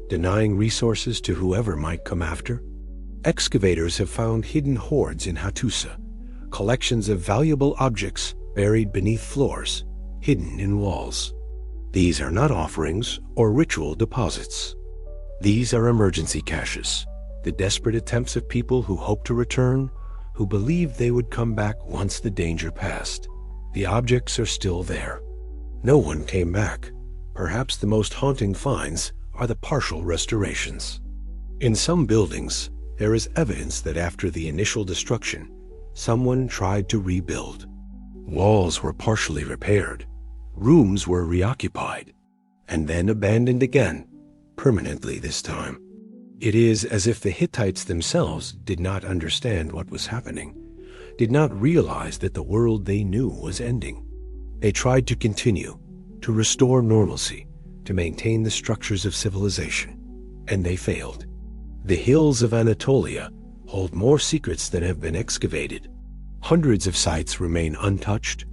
A: denying resources to whoever might come after? Excavators have found hidden hoards in Hattusa, collections of valuable objects buried beneath floors, hidden in walls. These are not offerings or ritual deposits. These are emergency caches, the desperate attempts of people who hope to return, who believed they would come back once the danger passed. The objects are still there. No one came back. Perhaps the most haunting finds are the partial restorations. In some buildings, there is evidence that after the initial destruction, someone tried to rebuild. Walls were partially repaired, rooms were reoccupied, and then abandoned again, permanently this time. It is as if the Hittites themselves did not understand what was happening, did not realize that the world they knew was ending. They tried to continue, to restore normalcy, to maintain the structures of civilization, and they failed. The hills of Anatolia hold more secrets than have been excavated. Hundreds of sites remain untouched,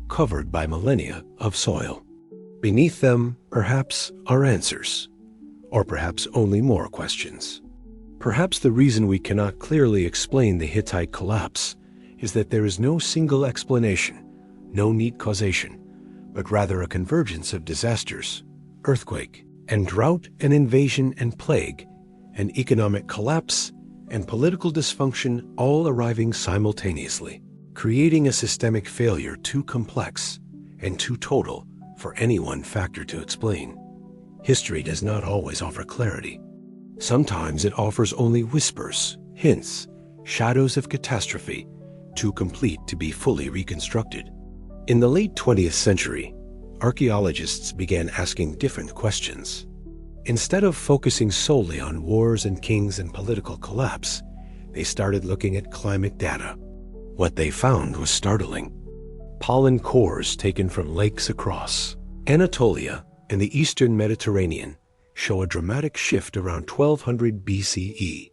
A: covered by millennia of soil. Beneath them, perhaps, are answers, or perhaps only more questions. Perhaps the reason we cannot clearly explain the Hittite collapse is that there is no single explanation, no neat causation, but rather a convergence of disasters, earthquake and drought and invasion and plague, and economic collapse and political dysfunction all arriving simultaneously, creating a systemic failure too complex and too total for any one factor to explain. History does not always offer clarity. Sometimes it offers only whispers, hints, shadows of catastrophe, too complete to be fully reconstructed. In the late 20th century, archaeologists began asking different questions. Instead of focusing solely on wars and kings and political collapse, they started looking at climate data. What they found was startling. Pollen cores taken from lakes across Anatolia and the eastern Mediterranean show a dramatic shift around 1200 BCE.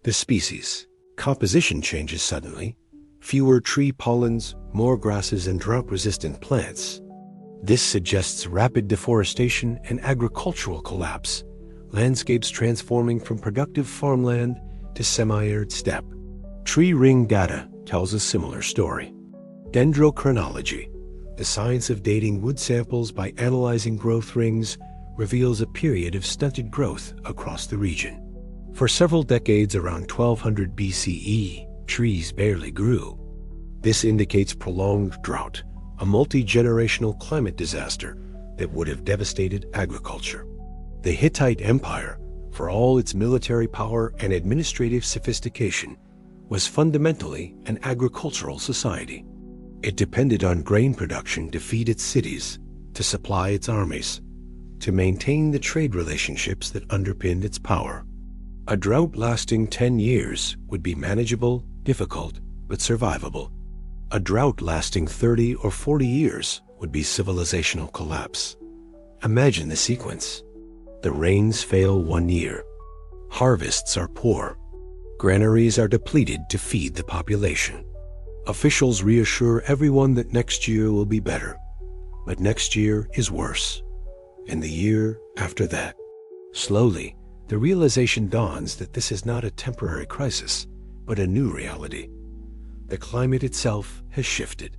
A: The species composition changes suddenly. Fewer tree pollens, more grasses and drought-resistant plants. This suggests rapid deforestation and agricultural collapse, landscapes transforming from productive farmland to semi-arid steppe. Tree ring data tells a similar story. Dendrochronology, the science of dating wood samples by analyzing growth rings, reveals a period of stunted growth across the region. For several decades around 1200 BCE, trees barely grew. This indicates prolonged drought, a multi-generational climate disaster that would have devastated agriculture. The Hittite Empire for all its military power and administrative sophistication, was fundamentally an agricultural society. It depended on grain production to feed its cities, to supply its armies, to maintain the trade relationships that underpinned its power. A drought lasting 10 years would be manageable, difficult, but survivable. A drought lasting 30 or 40 years would be civilizational collapse. Imagine the sequence. The rains fail 1 year. Harvests are poor. Granaries are depleted to feed the population. Officials reassure everyone that next year will be better, but next year is worse, and the year after that. Slowly, the realization dawns that this is not a temporary crisis, but a new reality. The climate itself has shifted.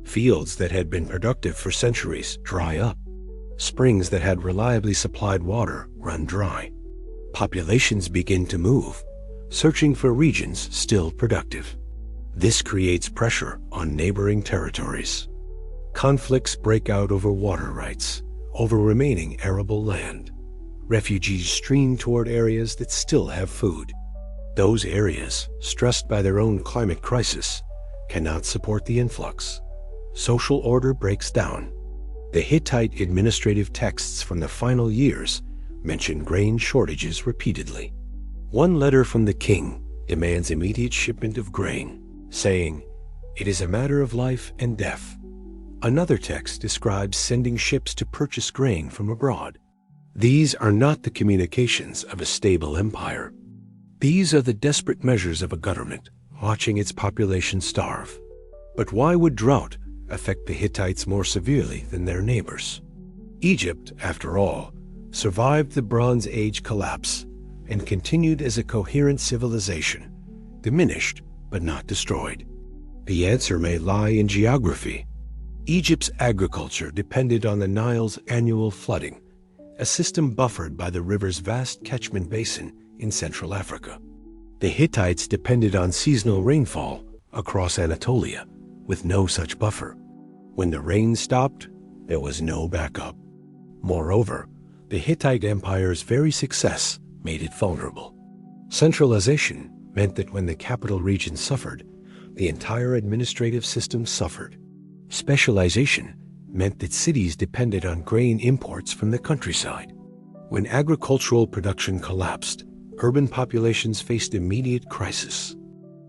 A: Fields that had been productive for centuries dry up. Springs that had reliably supplied water run dry. Populations begin to move, searching for regions still productive. This creates pressure on neighboring territories. Conflicts break out over water rights, over remaining arable land. Refugees stream toward areas that still have food. Those areas, stressed by their own climate crisis, cannot support the influx. Social order breaks down. The Hittite administrative texts from the final years mention grain shortages repeatedly. One letter from the king demands immediate shipment of grain, saying, "It is a matter of life and death." Another text describes sending ships to purchase grain from abroad. These are not the communications of a stable empire. These are the desperate measures of a government watching its population starve. But why would drought affect the Hittites more severely than their neighbors? Egypt, after all, survived the Bronze Age collapse and continued as a coherent civilization, diminished but not destroyed. The answer may lie in geography. Egypt's agriculture depended on the Nile's annual flooding, a system buffered by the river's vast catchment basin in Central Africa. The Hittites depended on seasonal rainfall across Anatolia, with no such buffer. When the rain stopped, there was no backup. Moreover, the Hittite Empire's very success made it vulnerable. Centralization meant that when the capital region suffered, the entire administrative system suffered. Specialization meant that cities depended on grain imports from the countryside. When agricultural production collapsed, urban populations faced immediate crisis.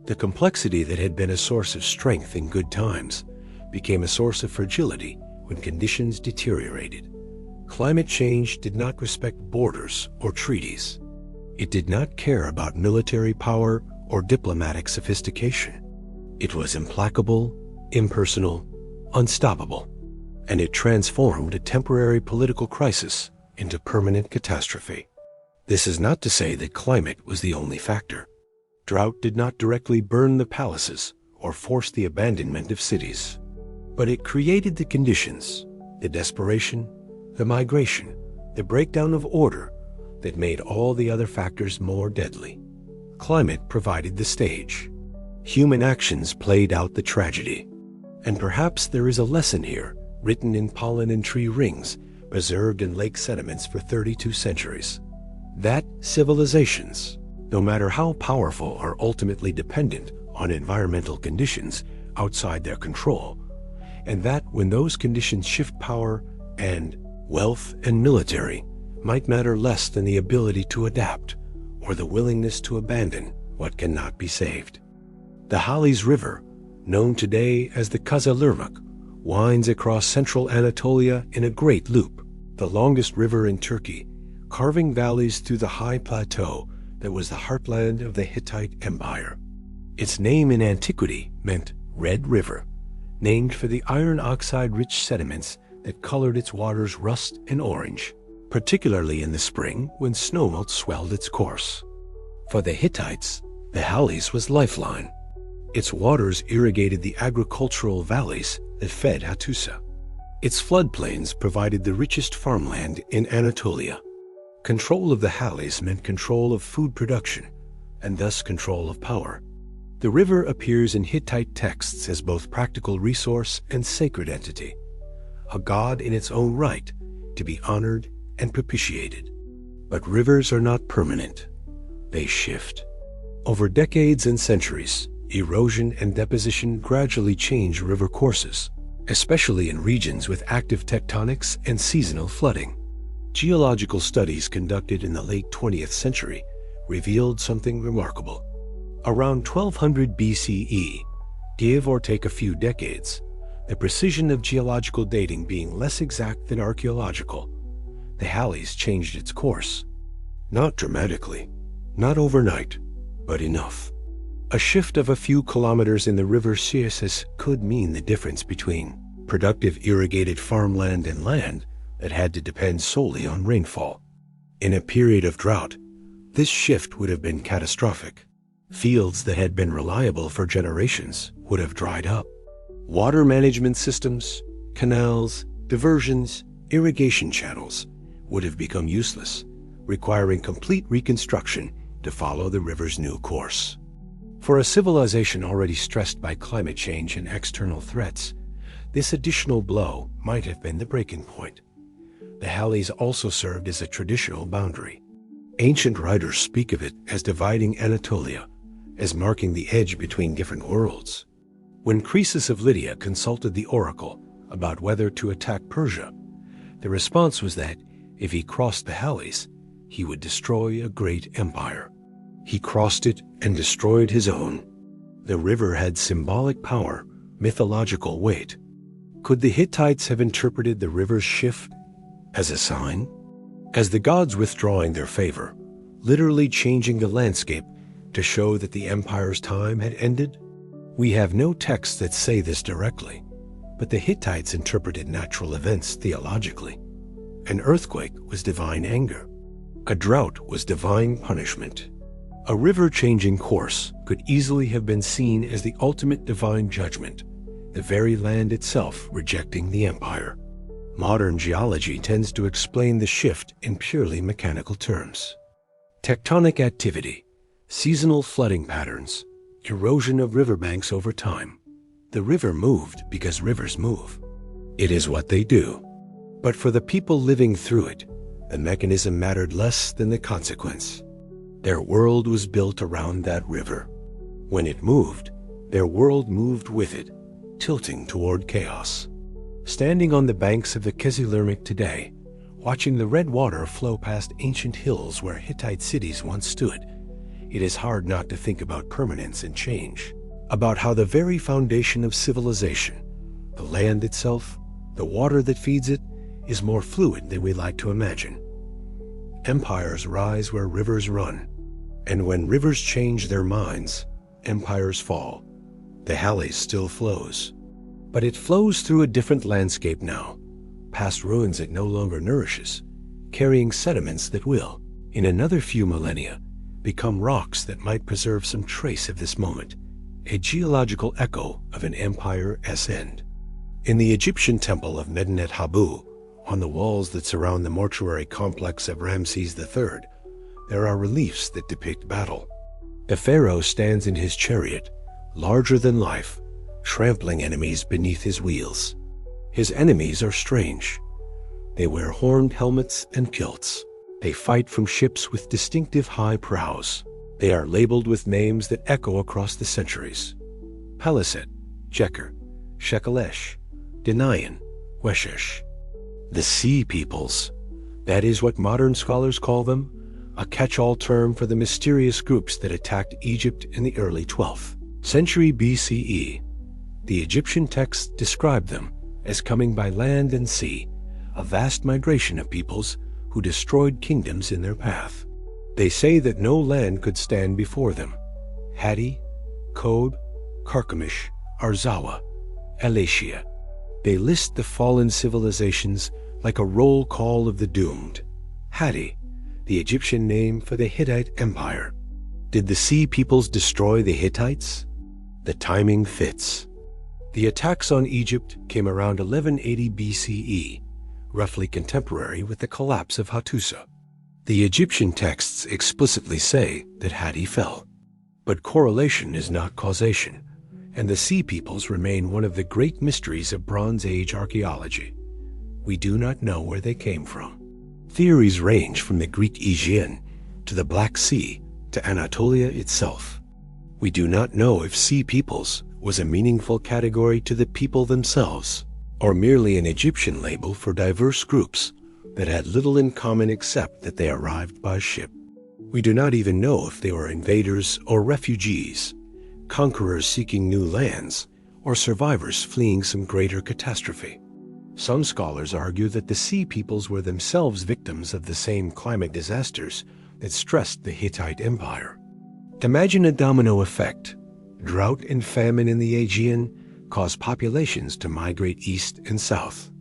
A: The complexity that had been a source of strength in good times became a source of fragility when conditions deteriorated. Climate change did not respect borders or treaties. It did not care about military power or diplomatic sophistication. It was implacable, impersonal, unstoppable, and it transformed a temporary political crisis into permanent catastrophe. This is not to say that climate was the only factor. Drought did not directly burn the palaces or force the abandonment of cities, but it created the conditions, the desperation, the migration, the breakdown of order that made all the other factors more deadly. Climate provided the stage. Human actions played out the tragedy. And perhaps there is a lesson here, written in pollen and tree rings, preserved in lake sediments for 32 centuries. That civilizations, no matter how powerful, are ultimately dependent on environmental conditions outside their control, and that when those conditions shift, power and wealth and military might matter less than the ability to adapt or the willingness to abandon what cannot be saved. The Halis River, known today as the Kızılırmak, winds across central Anatolia in a great loop, the longest river in Turkey, carving valleys through the high plateau that was the heartland of the Hittite Empire. Its name in antiquity meant Red River, named for the iron oxide-rich sediments that colored its waters rust and orange, particularly in the spring when snowmelt swelled its course. For the Hittites, the Halis was lifeline. Its waters irrigated the agricultural valleys that fed Hattusa. Its floodplains provided the richest farmland in Anatolia. Control of the Halis meant control of food production, and thus control of power. The river appears in Hittite texts as both practical resource and sacred entity, a god in its own right, to be honored and propitiated. But rivers are not permanent. They shift. Over decades and centuries, erosion and deposition gradually change river courses, especially in regions with active tectonics and seasonal flooding. Geological studies conducted in the late 20th century revealed something remarkable. Around 1200 BCE, give or take a few decades, the precision of geological dating being less exact than archaeological, the Halys changed its course. Not dramatically, not overnight, but enough. A shift of a few kilometers in the river Sizes could mean the difference between productive irrigated farmland and land that had to depend solely on rainfall. In a period of drought, this shift would have been catastrophic. Fields that had been reliable for generations would have dried up. Water management systems, canals, diversions, irrigation channels would have become useless, requiring complete reconstruction to follow the river's new course. For a civilization already stressed by climate change and external threats, this additional blow might have been the breaking point. The Halys also served as a traditional boundary. Ancient writers speak of it as dividing Anatolia, as marking the edge between different worlds. When Croesus of Lydia consulted the oracle about whether to attack Persia, the response was that if he crossed the Halys, he would destroy a great empire. He crossed it and destroyed his own. The river had symbolic power, mythological weight. Could the Hittites have interpreted the river's shift as a sign? As the gods withdrawing their favor, literally changing the landscape to show that the empire's time had ended? We have no texts that say this directly, but the Hittites interpreted natural events theologically. An earthquake was divine anger. A drought was divine punishment. A river changing course could easily have been seen as the ultimate divine judgment, the very land itself rejecting the empire. Modern geology tends to explain the shift in purely mechanical terms. Tectonic activity, seasonal flooding patterns, erosion of riverbanks over time. The river moved because rivers move. It is what they do. But for the people living through it, the mechanism mattered less than the consequence. Their world was built around that river. When it moved, their world moved with it, tilting toward chaos. Standing on the banks of the Kızılırmak today, watching the red water flow past ancient hills where Hittite cities once stood, it is hard not to think about permanence and change, about how the very foundation of civilization, the land itself, the water that feeds it, is more fluid than we like to imagine. Empires rise where rivers run, and when rivers change their minds, empires fall. The Halys still flows, but it flows through a different landscape now, past ruins it no longer nourishes, carrying sediments that will, in another few millennia, become rocks that might preserve some trace of this moment, a geological echo of an empire's end. In the Egyptian temple of Medinet Habu, on the walls that surround the mortuary complex of Ramses III, there are reliefs that depict battle. The pharaoh stands in his chariot, larger than life, trampling enemies beneath his wheels. His enemies are strange. They wear horned helmets and kilts. They fight from ships with distinctive high prows. They are labeled with names that echo across the centuries: Paliset, Jeker, Shekelesh, Denayan, Weshesh. The Sea Peoples, that is what modern scholars call them, a catch-all term for the mysterious groups that attacked Egypt in the early 12th century BCE. The Egyptian texts describe them as coming by land and sea, a vast migration of peoples who destroyed kingdoms in their path. They say that no land could stand before them. Hatti, Kobe, Carchemish, Arzawa, Elatia. They list the fallen civilizations like a roll call of the doomed. Hatti, the Egyptian name for the Hittite Empire. Did the Sea Peoples destroy the Hittites? The timing fits. The attacks on Egypt came around 1180 BCE, roughly contemporary with the collapse of Hattusa. The Egyptian texts explicitly say that Hatti fell. But correlation is not causation, and the Sea Peoples remain one of the great mysteries of Bronze Age archaeology. We do not know where they came from. Theories range from the Greek Aegean to the Black Sea to Anatolia itself. We do not know if sea peoples was a meaningful category to the people themselves, or merely an Egyptian label for diverse groups that had little in common except that they arrived by ship. We do not even know if they were invaders or refugees, conquerors seeking new lands, or survivors fleeing some greater catastrophe. Some scholars argue that the sea peoples were themselves victims of the same climate disasters that stressed the Hittite Empire. Imagine a domino effect. Drought and famine in the Aegean caused populations to migrate east and south.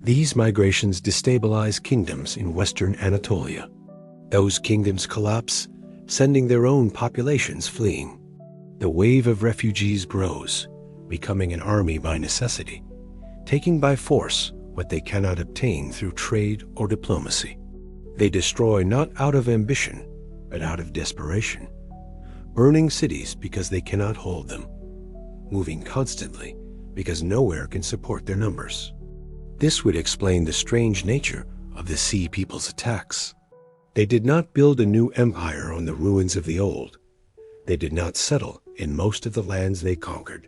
A: These migrations destabilize kingdoms in western Anatolia. Those kingdoms collapse, sending their own populations fleeing. The wave of refugees grows, becoming an army by necessity, taking by force what they cannot obtain through trade or diplomacy. They destroy not out of ambition, but out of desperation, burning cities because they cannot hold them, moving constantly because nowhere can support their numbers. This would explain the strange nature of the sea people's attacks. They did not build a new empire on the ruins of the old. They did not settle in most of the lands they conquered.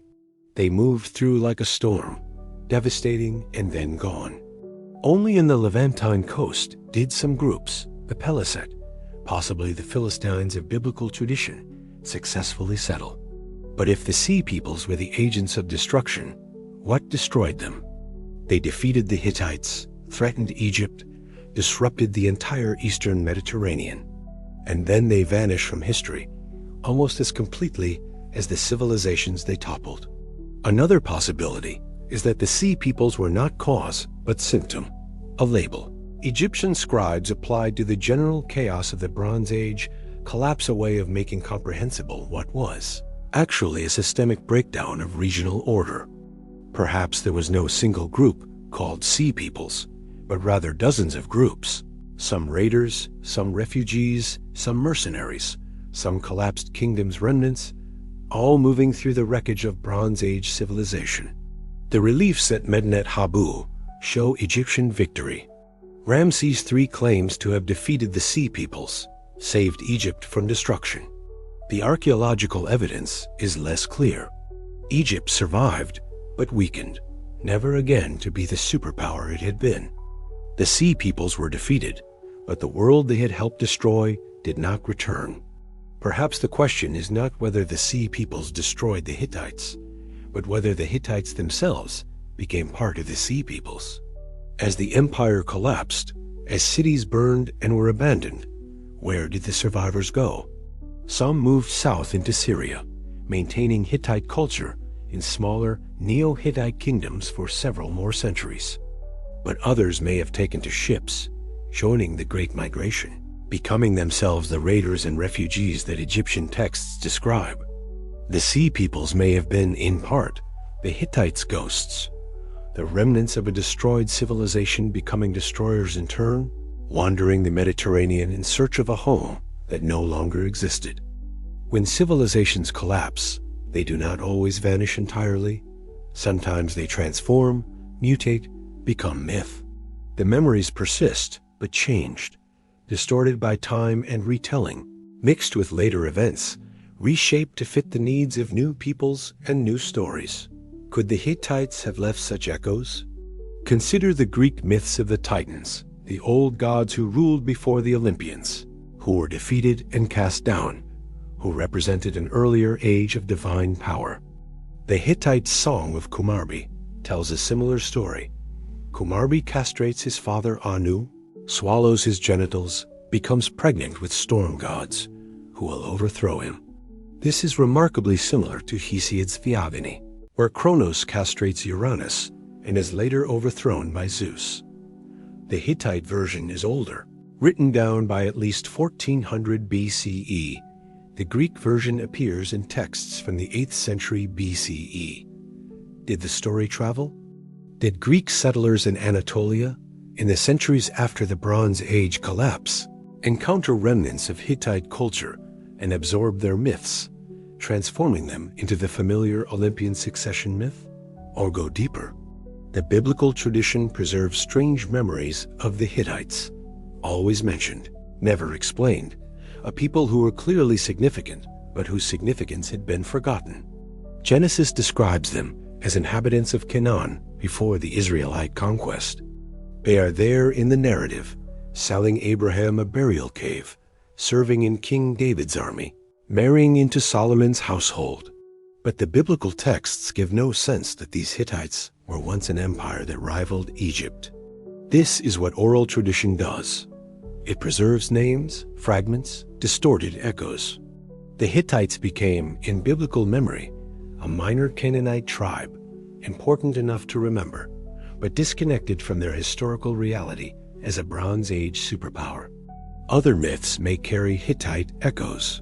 A: They moved through like a storm, devastating and then gone. Only in the Levantine coast did some groups, the Peliset, possibly the Philistines of biblical tradition, successfully settle. But if the sea peoples were the agents of destruction, what destroyed them? They defeated the Hittites, threatened Egypt, disrupted the entire eastern Mediterranean, and then they vanish from history almost as completely as the civilizations they toppled. Another possibility is that the sea peoples were not cause but symptom, a label. Egyptian scribes applied to the general chaos of the Bronze Age collapse a way of making comprehensible what was actually a systemic breakdown of regional order. Perhaps there was no single group called sea peoples, but rather dozens of groups, some raiders, some refugees, some mercenaries, some collapsed kingdoms' remnants, all moving through the wreckage of Bronze Age civilization. The reliefs at Medinet Habu show Egyptian victory. Ramses III claims to have defeated the sea peoples, saved Egypt from destruction. The archaeological evidence is less clear. Egypt survived, but weakened, never again to be the superpower it had been. The sea peoples were defeated, but the world they had helped destroy did not return. Perhaps the question is not whether the sea peoples destroyed the Hittites, but whether the Hittites themselves became part of the sea peoples. As the empire collapsed, as cities burned and were abandoned, where did the survivors go? Some moved south into Syria, maintaining Hittite culture in smaller Neo-Hittite kingdoms for several more centuries. But others may have taken to ships, joining the Great Migration, becoming themselves the raiders and refugees that Egyptian texts describe. The sea peoples may have been, in part, the Hittites' ghosts, the remnants of a destroyed civilization becoming destroyers in turn, wandering the Mediterranean in search of a home that no longer existed. When civilizations collapse, they do not always vanish entirely. Sometimes they transform, mutate, become myth. The memories persist, but changed, distorted by time and retelling, mixed with later events, reshaped to fit the needs of new peoples and new stories. Could the Hittites have left such echoes? Consider the Greek myths of the Titans, the old gods who ruled before the Olympians, who were defeated and cast down, who represented an earlier age of divine power. The Hittite Song of Kumarbi tells a similar story. Kumarbi castrates his father Anu, swallows his genitals, becomes pregnant with storm gods, who will overthrow him. This is remarkably similar to Hesiod's Theogony, where Kronos castrates Uranus and is later overthrown by Zeus. The Hittite version is older, written down by at least 1400 BCE. The Greek version appears in texts from the 8th century BCE. Did the story travel? Did Greek settlers in Anatolia, in the centuries after the Bronze Age collapse, encounter remnants of Hittite culture and absorb their myths, transforming them into the familiar Olympian succession myth? Or go deeper? The biblical tradition preserves strange memories of the Hittites, always mentioned, never explained, a people who were clearly significant, but whose significance had been forgotten. Genesis describes them as inhabitants of Canaan before the Israelite conquest. They are there in the narrative, selling Abraham a burial cave, serving in King David's army, marrying into Solomon's household. But the biblical texts give no sense that these Hittites were once an empire that rivaled Egypt. This is what oral tradition does. It preserves names, fragments, distorted echoes. The Hittites became, in biblical memory, a minor Canaanite tribe, important enough to remember, but disconnected from their historical reality as a Bronze Age superpower. Other myths may carry Hittite echoes.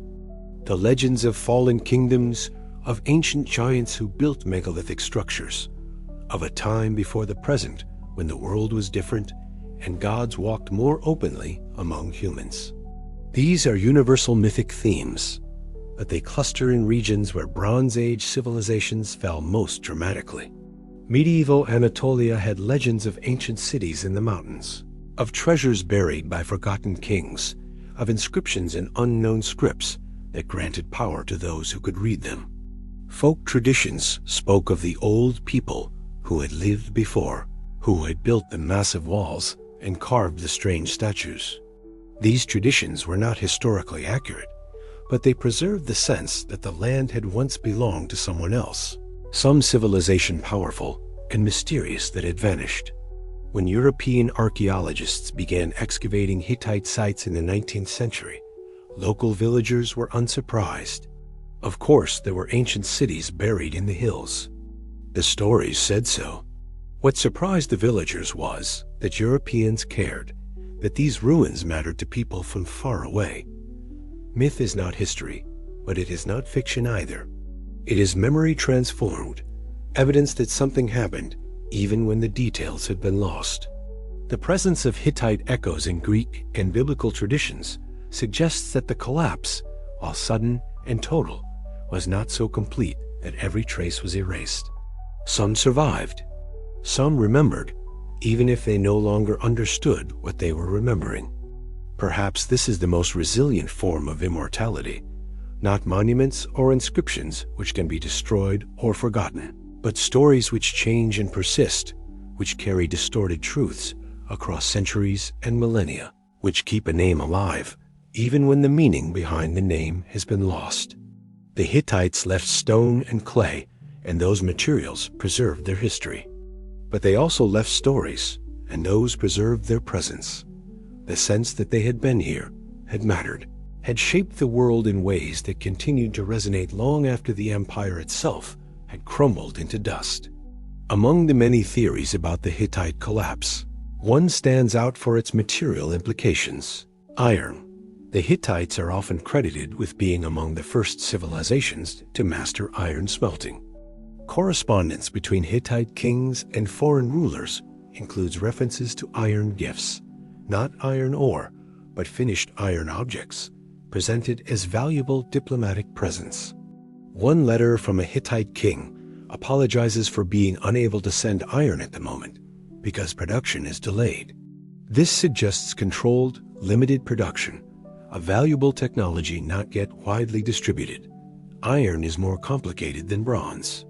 A: The legends of fallen kingdoms, of ancient giants who built megalithic structures, of a time before the present when the world was different and gods walked more openly among humans. These are universal mythic themes, but they cluster in regions where Bronze Age civilizations fell most dramatically. Medieval Anatolia had legends of ancient cities in the mountains, of treasures buried by forgotten kings, of inscriptions in unknown scripts that granted power to those who could read them. Folk traditions spoke of the old people who had lived before, who had built the massive walls and carved the strange statues. These traditions were not historically accurate, but they preserved the sense that the land had once belonged to someone else, some civilization powerful and mysterious that had vanished. When European archaeologists began excavating Hittite sites in the 19th century, local villagers were unsurprised. Of course, there were ancient cities buried in the hills. The stories said so. What surprised the villagers was that Europeans cared, that these ruins mattered to people from far away. Myth is not history, but it is not fiction either. It is memory transformed, evidence that something happened even when the details had been lost. The presence of Hittite echoes in Greek and biblical traditions suggests that the collapse, while sudden and total, was not so complete that every trace was erased. Some survived. Some remembered, even if they no longer understood what they were remembering. Perhaps this is the most resilient form of immortality, not monuments or inscriptions which can be destroyed or forgotten, but stories which change and persist, which carry distorted truths across centuries and millennia, which keep a name alive, even when the meaning behind the name has been lost. The Hittites left stone and clay, and those materials preserved their history. But they also left stories, and those preserved their presence. The sense that they had been here, had mattered, had shaped the world in ways that continued to resonate long after the empire itself had crumbled into dust. Among the many theories about the Hittite collapse, one stands out for its material implications: iron. The Hittites are often credited with being among the first civilizations to master iron smelting. Correspondence between Hittite kings and foreign rulers includes references to iron gifts, not iron ore, but finished iron objects, presented as valuable diplomatic presents. One letter from a Hittite king apologizes for being unable to send iron at the moment because production is delayed. This suggests controlled, limited production, a valuable technology not yet widely distributed. Iron is more complicated than bronze.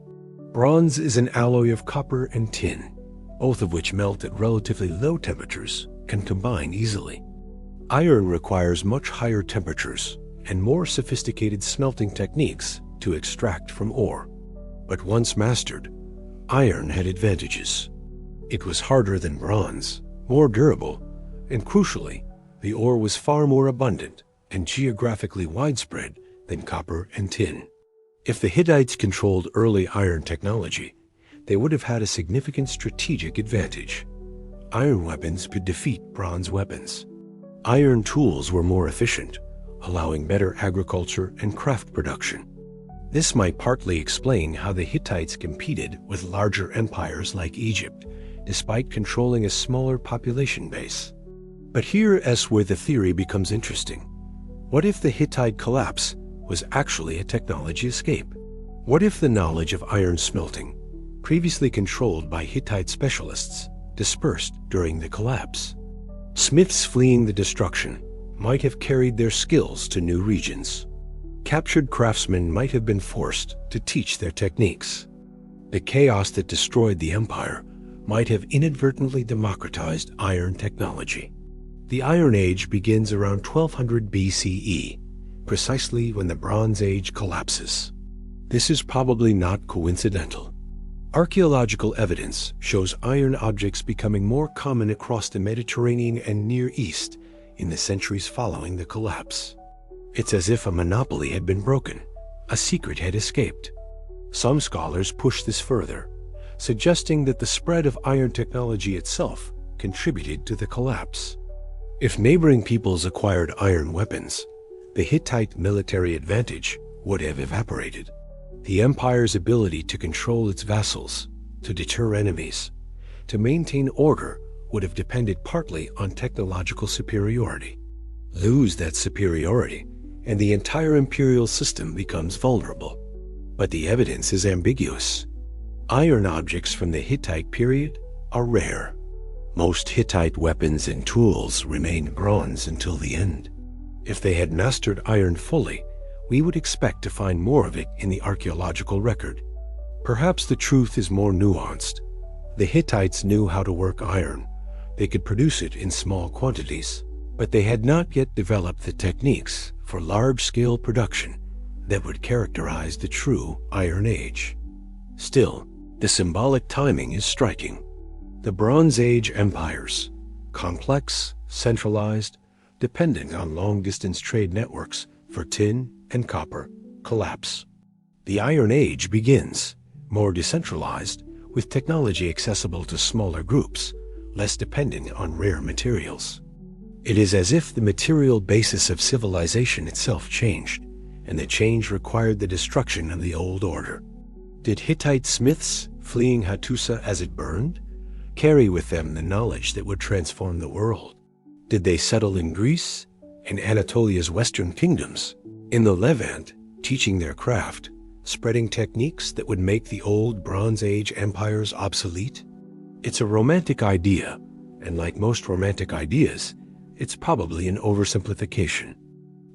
A: Bronze is an alloy of copper and tin, both of which melt at relatively low temperatures and combine easily. Iron requires much higher temperatures and more sophisticated smelting techniques to extract from ore. But once mastered, iron had advantages. It was harder than bronze, more durable, and crucially, the ore was far more abundant and geographically widespread than copper and tin. If the Hittites controlled early iron technology, they would have had a significant strategic advantage. Iron weapons could defeat bronze weapons. Iron tools were more efficient, allowing better agriculture and craft production. This might partly explain how the Hittites competed with larger empires like Egypt, despite controlling a smaller population base. But here is where the theory becomes interesting. What if the Hittite collapse was actually a technology escape? What if the knowledge of iron smelting, previously controlled by Hittite specialists, dispersed during the collapse? Smiths fleeing the destruction might have carried their skills to new regions. Captured craftsmen might have been forced to teach their techniques. The chaos that destroyed the empire might have inadvertently democratized iron technology. The Iron Age begins around 1200 BCE, precisely when the Bronze Age collapses. This is probably not coincidental. Archaeological evidence shows iron objects becoming more common across the Mediterranean and Near East in the centuries following the collapse. It's as if a monopoly had been broken, a secret had escaped. Some scholars push this further, suggesting that the spread of iron technology itself contributed to the collapse. If neighboring peoples acquired iron weapons, the Hittite military advantage would have evaporated. The empire's ability to control its vassals, to deter enemies, to maintain order would have depended partly on technological superiority. Lose that superiority, and the entire imperial system becomes vulnerable. But the evidence is ambiguous. Iron objects from the Hittite period are rare. Most Hittite weapons and tools remained bronze until the end. If they had mastered iron fully, we would expect to find more of it in the archaeological record. Perhaps the truth is more nuanced. The Hittites knew how to work iron. They could produce it in small quantities, but they had not yet developed the techniques for large-scale production that would characterize the true Iron Age. Still, the symbolic timing is striking. The Bronze Age empires, complex, centralized, dependent on long-distance trade networks for tin and copper, collapse. The Iron Age begins, more decentralized, with technology accessible to smaller groups, less dependent on rare materials. It is as if the material basis of civilization itself changed, and the change required the destruction of the old order. Did Hittite smiths, fleeing Hattusa as it burned, carry with them the knowledge that would transform the world? Did they settle in Greece and Anatolia's western kingdoms, in the Levant, teaching their craft, spreading techniques that would make the old Bronze Age empires obsolete? It's a romantic idea, and like most romantic ideas, it's probably an oversimplification.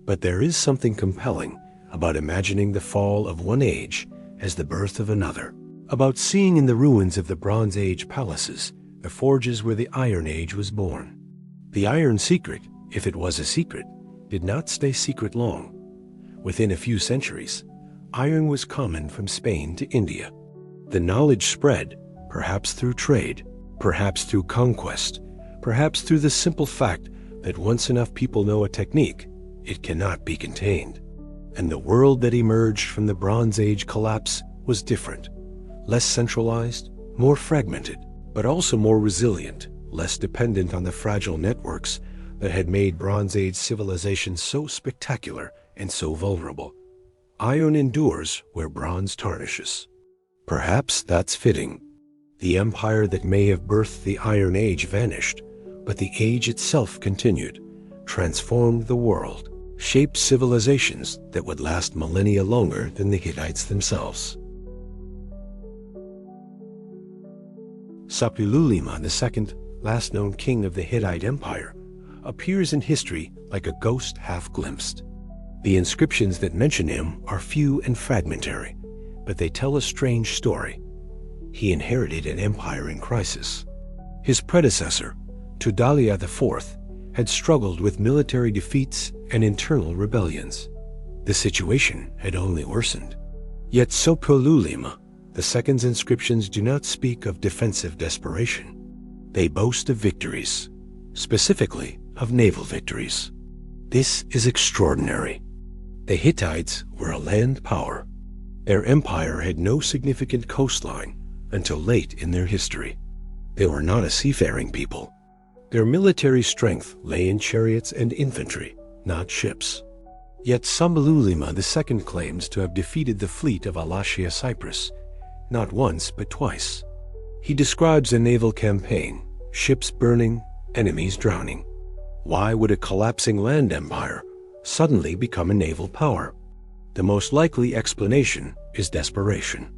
A: But there is something compelling about imagining the fall of one age as the birth of another, about seeing in the ruins of the Bronze Age palaces the forges where the Iron Age was born. The iron secret, if it was a secret, did not stay secret long. Within a few centuries, iron was common from Spain to India. The knowledge spread, perhaps through trade, perhaps through conquest, perhaps through the simple fact that once enough people know a technique, it cannot be contained. And the world that emerged from the Bronze Age collapse was different, less centralized, more fragmented, but also more resilient, less dependent on the fragile networks that had made Bronze Age civilization so spectacular and so vulnerable. Iron endures where bronze tarnishes. Perhaps that's fitting. The empire that may have birthed the Iron Age vanished, but the age itself continued, transformed the world, shaped civilizations that would last millennia longer than the Hittites themselves. Suppiluliuma II, last known king of the Hittite Empire, appears in history like a ghost half-glimpsed. The inscriptions that mention him are few and fragmentary, but they tell a strange story. He inherited an empire in crisis. His predecessor, Tudalia IV, had struggled with military defeats and internal rebellions. The situation had only worsened. Yet Suppiluliuma II's inscriptions do not speak of defensive desperation. They boast of victories, specifically of naval victories. This is extraordinary. The Hittites were a land power. Their empire had no significant coastline until late in their history. They were not a seafaring people. Their military strength lay in chariots and infantry, not ships. Yet Suppiluliuma II claims to have defeated the fleet of Alatia Cyprus, not once but twice. He describes a naval campaign, ships burning, enemies drowning. Why would a collapsing land empire suddenly become a naval power? The most likely explanation is desperation.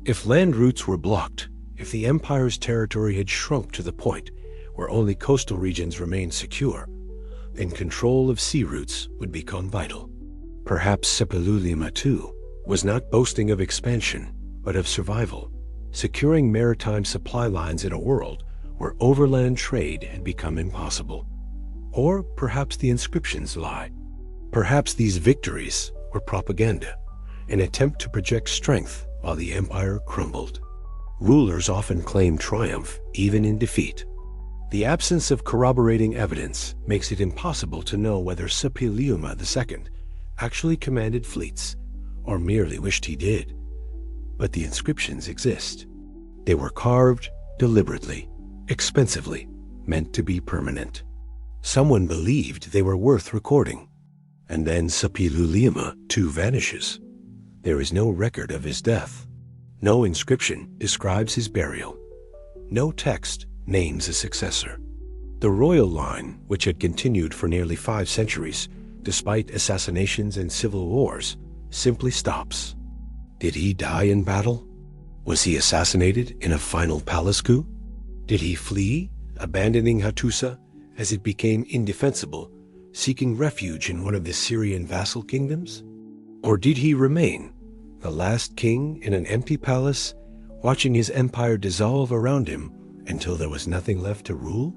A: If land routes were blocked, if the empire's territory had shrunk to the point where only coastal regions remained secure, then control of sea routes would become vital. Perhaps Sepululima too was not boasting of expansion, but of survival, securing maritime supply lines in a world where overland trade had become impossible. Or perhaps the inscriptions lie. Perhaps these victories were propaganda, an attempt to project strength while the empire crumbled. Rulers often claim triumph even in defeat. The absence of corroborating evidence makes it impossible to know whether Sepululima II actually commanded fleets or merely wished he did. But the inscriptions exist. They were carved deliberately, expensively, meant to be permanent. Someone believed they were worth recording. And then Sepululima II vanishes. There is no record of his death. No inscription describes his burial. No text names a successor. The royal line, which had continued for nearly 5 centuries, despite assassinations and civil wars, simply stops. Did he die in battle? Was he assassinated in a final palace coup? Did he flee, abandoning Hattusa as it became indefensible, seeking refuge in one of the Syrian vassal kingdoms? Or did he remain, the last king in an empty palace, watching his empire dissolve around him until there was nothing left to rule?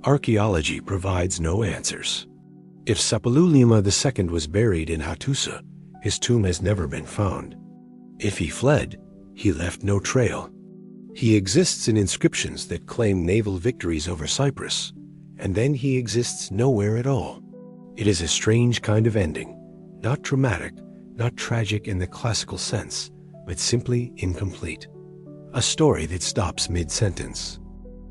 A: Archaeology provides no answers. If Sepululima II was buried in Hattusa, his tomb has never been found. If he fled, he left no trail. He exists in inscriptions that claim naval victories over Cyprus, and then he exists nowhere at all. It is a strange kind of ending, not dramatic, not tragic in the classical sense, but simply incomplete. A story that stops mid-sentence.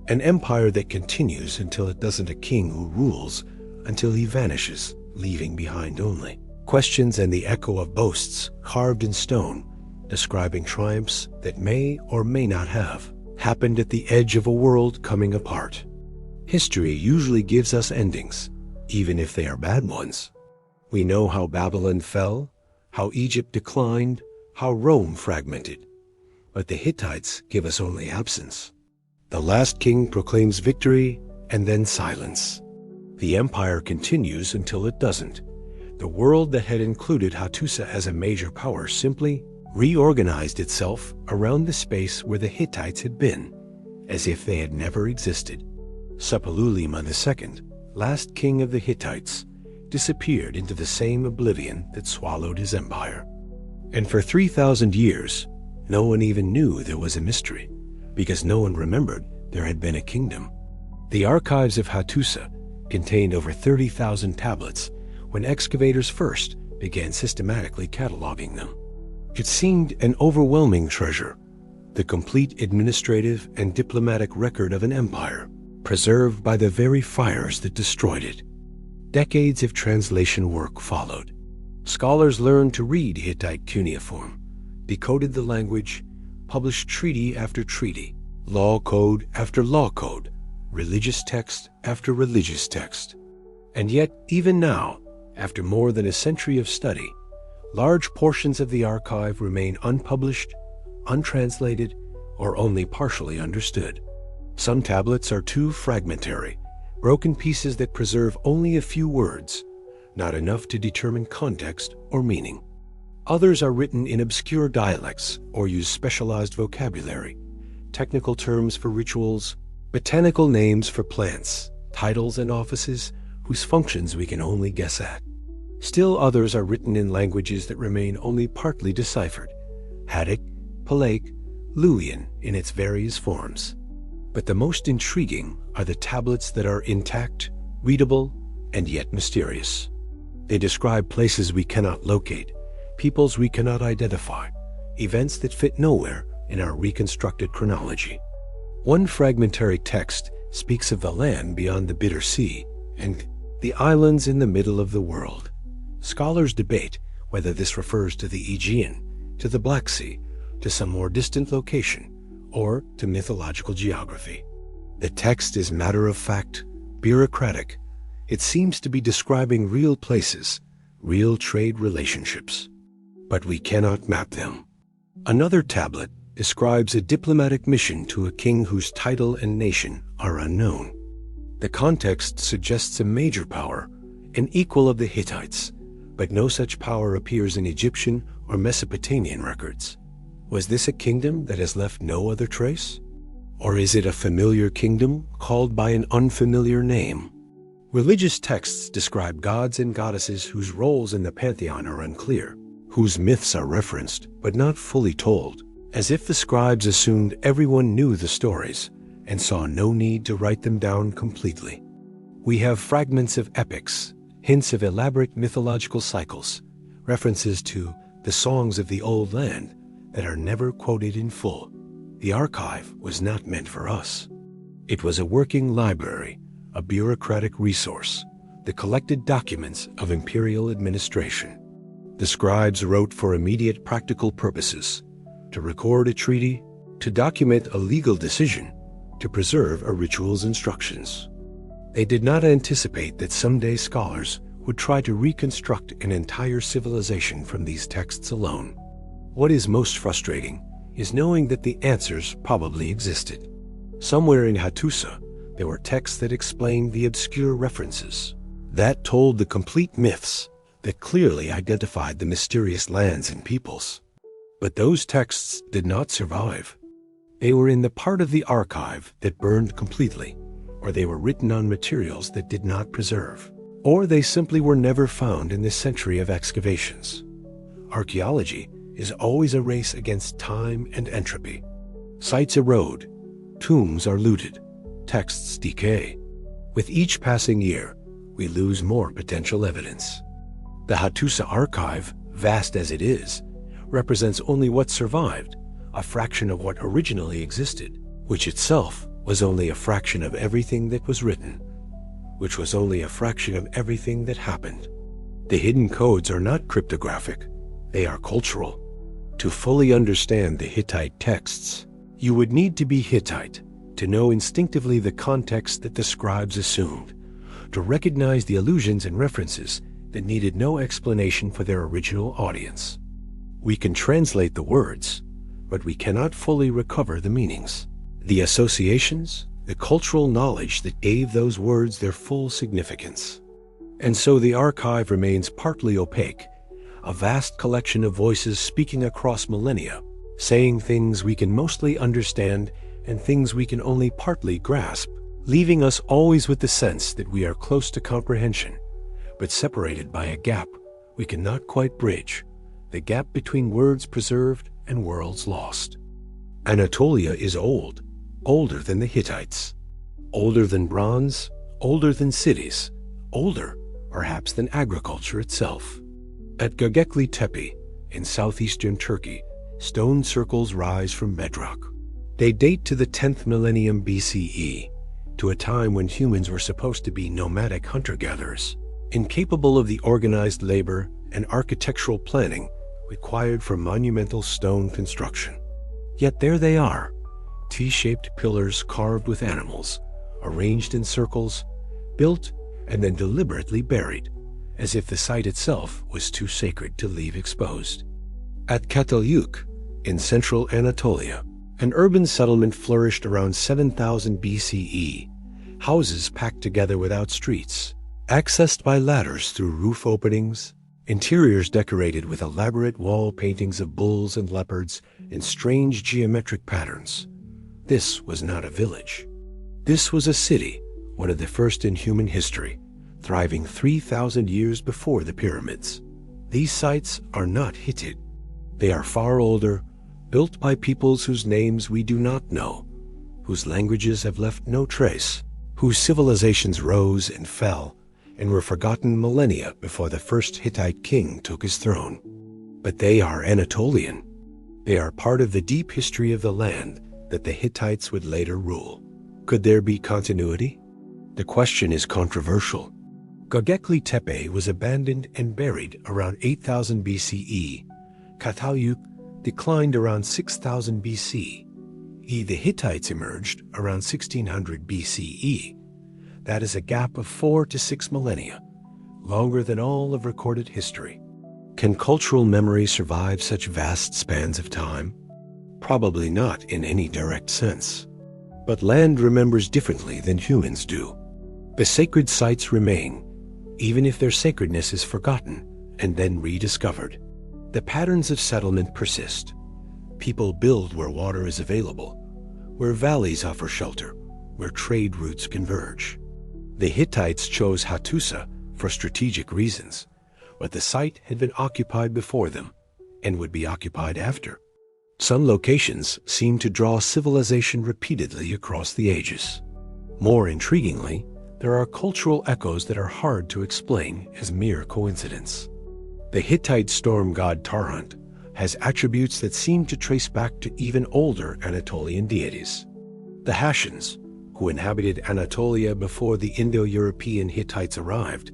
A: An empire that continues until it doesn't, a king who rules until he vanishes, leaving behind only questions and the echo of boasts carved in stone, describing triumphs that may or may not have happened at the edge of a world coming apart. History usually gives us endings, even if they are bad ones. We know how Babylon fell, how Egypt declined, how Rome fragmented. But the Hittites give us only absence. The last king proclaims victory and then silence. The empire continues until it doesn't. The world that had included Hattusa as a major power simply reorganized itself around the space where the Hittites had been, as if they had never existed. Sepululima II, last king of the Hittites, disappeared into the same oblivion that swallowed his empire. And for 3,000 years, no one even knew there was a mystery, because no one remembered there had been a kingdom. The archives of Hattusa contained over 30,000 tablets when excavators first began systematically cataloging them. It seemed an overwhelming treasure, the complete administrative and diplomatic record of an empire, preserved by the very fires that destroyed it. Decades of translation work followed. Scholars learned to read Hittite cuneiform, decoded the language, published treaty after treaty, law code after law code, religious text after religious text. And yet, even now, after more than a century of study, large portions of the archive remain unpublished, untranslated, or only partially understood. Some tablets are too fragmentary, broken pieces that preserve only a few words, not enough to determine context or meaning. Others are written in obscure dialects or use specialized vocabulary, technical terms for rituals, botanical names for plants, titles and offices whose functions we can only guess at. Still others are written in languages that remain only partly deciphered, Hattic, Palaic, Luwian in its various forms. But the most intriguing are the tablets that are intact, readable, and yet mysterious. They describe places we cannot locate, peoples we cannot identify, events that fit nowhere in our reconstructed chronology. One fragmentary text speaks of the land beyond the Bitter Sea and the islands in the middle of the world. Scholars debate whether this refers to the Aegean, to the Black Sea, to some more distant location, or to mythological geography. The text is matter-of-fact, bureaucratic. It seems to be describing real places, real trade relationships. But we cannot map them. Another tablet describes a diplomatic mission to a king whose title and nation are unknown. The context suggests a major power, an equal of the Hittites, but no such power appears in Egyptian or Mesopotamian records. Was this a kingdom that has left no other trace? Or is it a familiar kingdom called by an unfamiliar name? Religious texts describe gods and goddesses whose roles in the pantheon are unclear, whose myths are referenced but not fully told, as if the scribes assumed everyone knew the stories and saw no need to write them down completely. We have fragments of epics, hints of elaborate mythological cycles, references to the songs of the old land that are never quoted in full. The archive was not meant for us. It was a working library, a bureaucratic resource, the collected documents of imperial administration. The scribes wrote for immediate practical purposes, to record a treaty, to document a legal decision, to preserve a ritual's instructions. They did not anticipate that someday scholars would try to reconstruct an entire civilization from these texts alone. What is most frustrating is knowing that the answers probably existed. Somewhere in Hattusa, there were texts that explained the obscure references, that told the complete myths, that clearly identified the mysterious lands and peoples. But those texts did not survive. They were in the part of the archive that burned completely, or they were written on materials that did not preserve, or they simply were never found in this century of excavations. Archaeology is always a race against time and entropy. Sites erode, tombs are looted, texts decay. With each passing year, we lose more potential evidence. The Hattusa archive, vast as it is, represents only what survived, a fraction of what originally existed, which itself was only a fraction of everything that was written, which was only a fraction of everything that happened. The hidden codes are not cryptographic, they are cultural. To fully understand the Hittite texts, you would need to be Hittite, to know instinctively the context that the scribes assumed, to recognize the allusions and references that needed no explanation for their original audience. We can translate the words, but we cannot fully recover the meanings, the associations, the cultural knowledge that gave those words their full significance. And so the archive remains partly opaque, a vast collection of voices speaking across millennia, saying things we can mostly understand and things we can only partly grasp, leaving us always with the sense that we are close to comprehension, but separated by a gap we cannot quite bridge, the gap between words preserved and worlds lost. Anatolia is old, older than the Hittites, older than bronze, older than cities, older, perhaps, than agriculture itself. At Göbekli Tepe, in southeastern Turkey, stone circles rise from bedrock. They date to the 10th millennium BCE, to a time when humans were supposed to be nomadic hunter-gatherers, incapable of the organized labor and architectural planning required for monumental stone construction. Yet there they are, T-shaped pillars carved with animals, arranged in circles, built and then deliberately buried, as if the site itself was too sacred to leave exposed. At Yazılıkaya, in central Anatolia, an urban settlement flourished around 7000 BCE, houses packed together without streets, accessed by ladders through roof openings, interiors decorated with elaborate wall paintings of bulls and leopards in strange geometric patterns. This was not a village. This was a city, one of the first in human history, thriving 3,000 years before the pyramids. These sites are not Hittite. They are far older, built by peoples whose names we do not know, whose languages have left no trace, whose civilizations rose and fell and were forgotten millennia before the first Hittite king took his throne. But they are Anatolian. They are part of the deep history of the land that the Hittites would later rule. Could there be continuity? The question is controversial. Göbekli Tepe was abandoned and buried around 8000 BCE. Yazılıkaya declined around 6000 BC. The Hittites emerged around 1600 BCE. That is a gap of 4 to 6 millennia, longer than all of recorded history. Can cultural memory survive such vast spans of time? Probably not in any direct sense. But land remembers differently than humans do. The sacred sites remain, even if their sacredness is forgotten and then rediscovered. The patterns of settlement persist. People build where water is available, where valleys offer shelter, where trade routes converge. The Hittites chose Hattusa for strategic reasons, but the site had been occupied before them and would be occupied after. Some locations seem to draw civilization repeatedly across the ages. More intriguingly, there are cultural echoes that are hard to explain as mere coincidence. The Hittite storm god Tarhunt has attributes that seem to trace back to even older Anatolian deities. The Hattians, who inhabited Anatolia before the Indo-European Hittites arrived,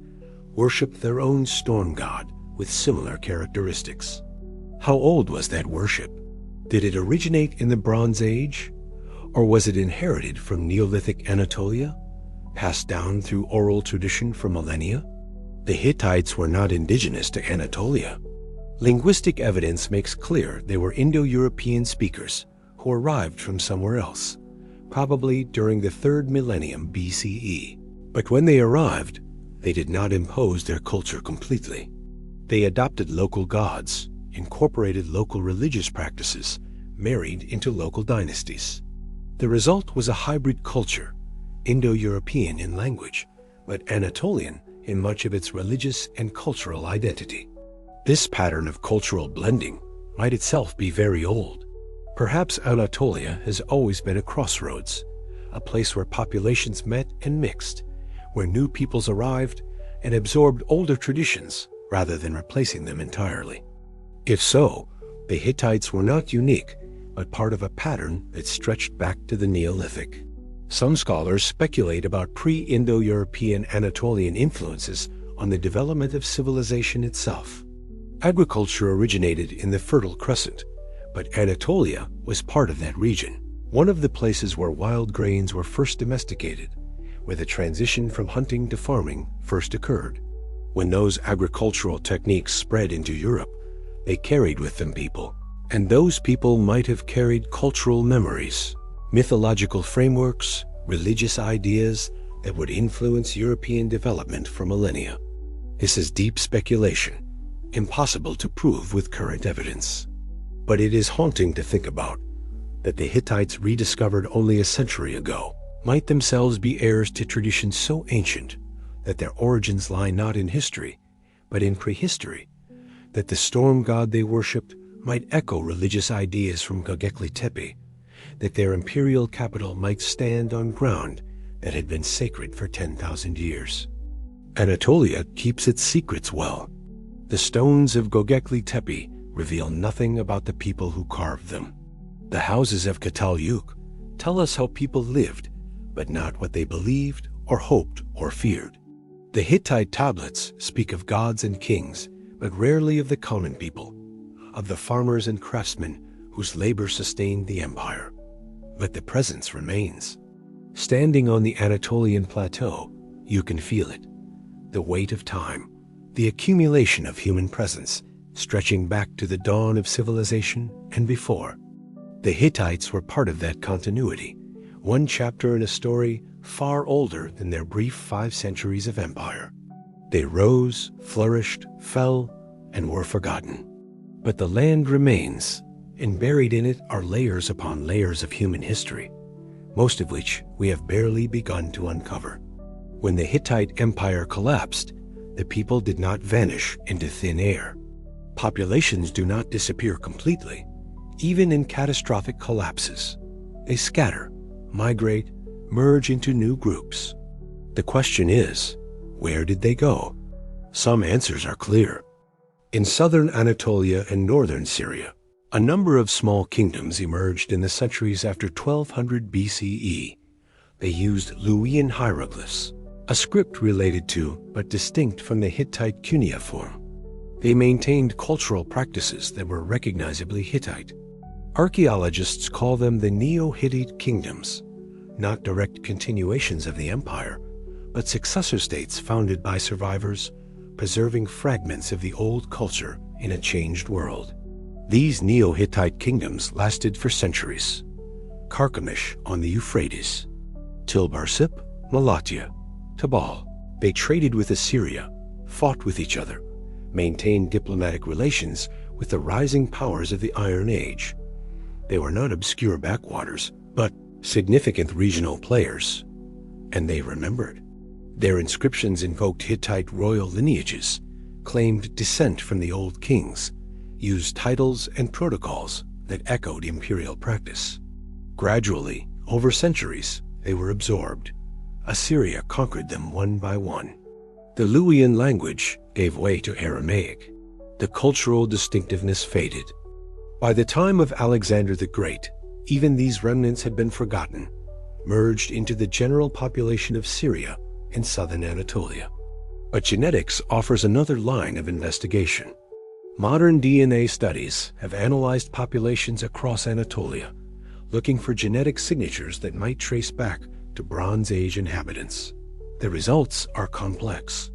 A: worshipped their own storm god with similar characteristics. How old was that worship? Did it originate in the Bronze Age? Or was it inherited from Neolithic Anatolia, passed down through oral tradition for millennia? The Hittites were not indigenous to Anatolia. Linguistic evidence makes clear they were Indo-European speakers who arrived from somewhere else, probably during the 3rd millennium BCE. But when they arrived, they did not impose their culture completely. They adopted local gods, incorporated local religious practices, married into local dynasties. The result was a hybrid culture, Indo-European in language, but Anatolian in much of its religious and cultural identity. This pattern of cultural blending might itself be very old. Perhaps Anatolia has always been a crossroads, a place where populations met and mixed, where new peoples arrived and absorbed older traditions rather than replacing them entirely. If so, the Hittites were not unique, but part of a pattern that stretched back to the Neolithic. Some scholars speculate about pre-Indo-European Anatolian influences on the development of civilization itself. Agriculture originated in the Fertile Crescent, but Anatolia was part of that region, one of the places where wild grains were first domesticated, where the transition from hunting to farming first occurred. When those agricultural techniques spread into Europe, they carried with them people, and those people might have carried cultural memories, mythological frameworks, religious ideas that would influence European development for millennia. This is deep speculation, impossible to prove with current evidence. But it is haunting to think about that the Hittites rediscovered only a century ago might themselves be heirs to traditions so ancient that their origins lie not in history, but in prehistory, that the storm god they worshipped might echo religious ideas from Göbekli Tepe, that their imperial capital might stand on ground that had been sacred for 10,000 years. Anatolia keeps its secrets well. The stones of Göbekli Tepe reveal nothing about the people who carved them. The houses of Cataluyuk tell us how people lived, but not what they believed or hoped or feared. The Hittite tablets speak of gods and kings, but rarely of the common people, of the farmers and craftsmen whose labor sustained the empire. But the presence remains. Standing on the Anatolian plateau, you can feel it. The weight of time, the accumulation of human presence, stretching back to the dawn of civilization and before. The Hittites were part of that continuity, one chapter in a story far older than their brief 5 centuries of empire. They rose, flourished, fell, and were forgotten. But the land remains, and buried in it are layers upon layers of human history, most of which we have barely begun to uncover. When the Hittite Empire collapsed, the people did not vanish into thin air. Populations do not disappear completely, even in catastrophic collapses. They scatter, migrate, merge into new groups. The question is, where did they go? Some answers are clear. In southern Anatolia and northern Syria, a number of small kingdoms emerged in the centuries after 1200 BCE. They used Luwian hieroglyphs, a script related to but distinct from the Hittite cuneiform. They maintained cultural practices that were recognizably Hittite. Archaeologists call them the Neo-Hittite kingdoms, not direct continuations of the empire, but successor states founded by survivors, preserving fragments of the old culture in a changed world. These Neo-Hittite kingdoms lasted for centuries. Carchemish on the Euphrates, Tilbarsip, Malatya, Tabal. They traded with Assyria, fought with each other, maintained diplomatic relations with the rising powers of the Iron Age. They were not obscure backwaters, but significant regional players. And they remembered. Their inscriptions invoked Hittite royal lineages, claimed descent from the old kings, used titles and protocols that echoed imperial practice. Gradually, over centuries, they were absorbed. Assyria conquered them one by one. The Luwian language gave way to Aramaic. The cultural distinctiveness faded. By the time of Alexander the Great, even these remnants had been forgotten, merged into the general population of Syria and southern Anatolia. But genetics offers another line of investigation. Modern DNA studies have analyzed populations across Anatolia, looking for genetic signatures that might trace back to Bronze Age inhabitants. The results are complex.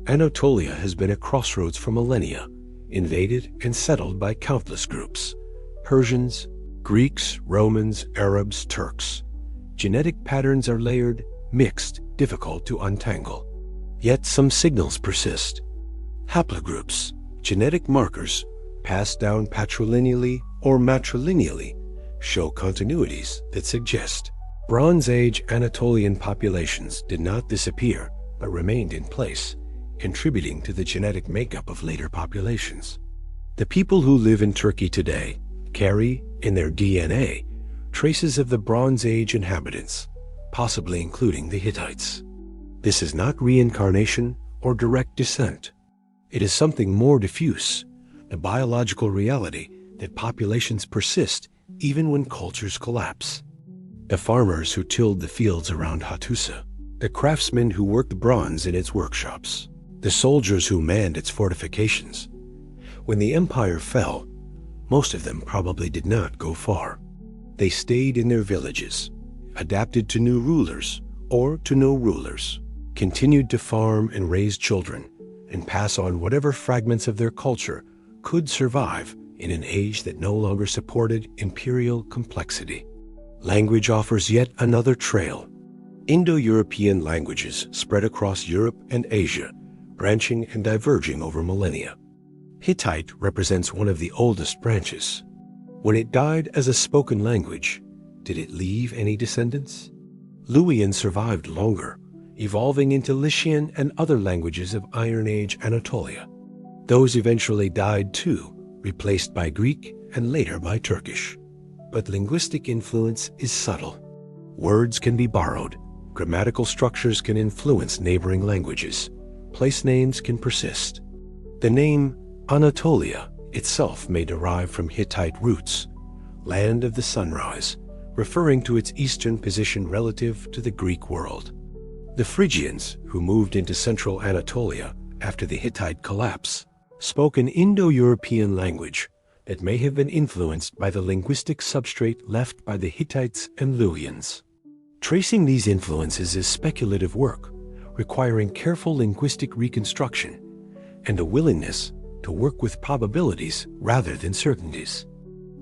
A: Anatolia has been a crossroads for millennia, invaded and settled by countless groups: Persians, Greeks, Romans, Arabs, Turks. Genetic patterns are layered, mixed, difficult to untangle. Yet some signals persist. Haplogroups, genetic markers, passed down patrilineally or matrilineally, show continuities that suggest Bronze Age Anatolian populations did not disappear but remained in place, contributing to the genetic makeup of later populations. The people who live in Turkey today carry, in their DNA, traces of the Bronze Age inhabitants, possibly including the Hittites. This is not reincarnation or direct descent. It is something more diffuse, the biological reality that populations persist even when cultures collapse. The farmers who tilled the fields around Hattusa, the craftsmen who worked bronze in its workshops, the soldiers who manned its fortifications. When the empire fell, most of them probably did not go far. They stayed in their villages, adapted to new rulers or to no rulers, continued to farm and raise children, and pass on whatever fragments of their culture could survive in an age that no longer supported imperial complexity. Language offers yet another trail. Indo-European languages spread across Europe and Asia, branching and diverging over millennia. Hittite represents one of the oldest branches. When it died as a spoken language, did it leave any descendants? Luwian survived longer, evolving into Lycian and other languages of Iron Age Anatolia. Those eventually died too, replaced by Greek and later by Turkish. But linguistic influence is subtle. Words can be borrowed, grammatical structures can influence neighboring languages, place names can persist. The name Anatolia itself may derive from Hittite roots, land of the sunrise, referring to its eastern position relative to the Greek world. The Phrygians, who moved into central Anatolia after the Hittite collapse, spoke an Indo-European language that may have been influenced by the linguistic substrate left by the Hittites and Luwians. Tracing these influences is speculative work, requiring careful linguistic reconstruction and a willingness to work with probabilities rather than certainties.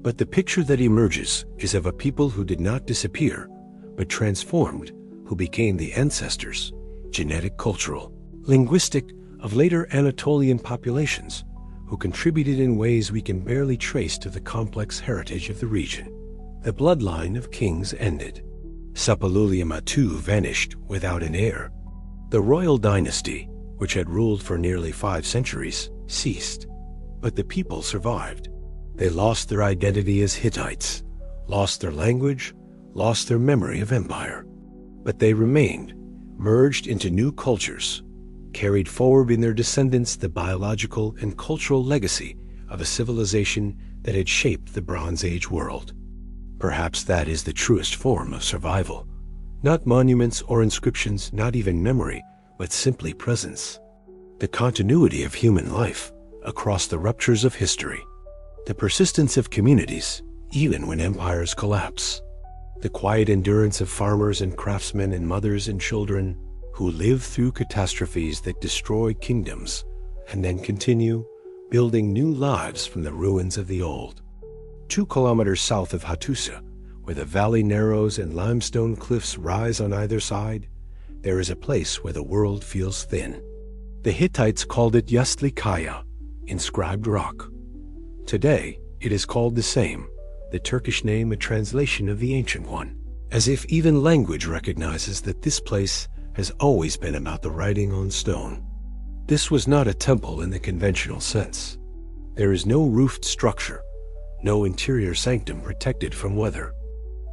A: But the picture that emerges is of a people who did not disappear, but transformed, who became the ancestors, genetic, cultural, linguistic, of later Anatolian populations, who contributed in ways we can barely trace to the complex heritage of the region. The bloodline of kings ended. Sapaluliyama too vanished without an heir. The royal dynasty, which had ruled for nearly 5 centuries, ceased. But the people survived. They lost their identity as Hittites, lost their language, lost their memory of empire. But they remained, merged into new cultures, carried forward in their descendants the biological and cultural legacy of a civilization that had shaped the Bronze Age world. Perhaps that is the truest form of survival. Not monuments or inscriptions, not even memory, but simply presence. The continuity of human life across the ruptures of history. The persistence of communities, even when empires collapse. The quiet endurance of farmers and craftsmen and mothers and children who live through catastrophes that destroy kingdoms and then continue building new lives from the ruins of the old. 2 kilometers south of Hattusa, where the valley narrows and limestone cliffs rise on either side, there is a place where the world feels thin. The Hittites called it Yazılıkaya, inscribed rock. Today, it is called the same, the Turkish name a translation of the ancient one, as if even language recognizes that this place has always been about the writing on stone. This was not a temple in the conventional sense. There is no roofed structure, no interior sanctum protected from weather.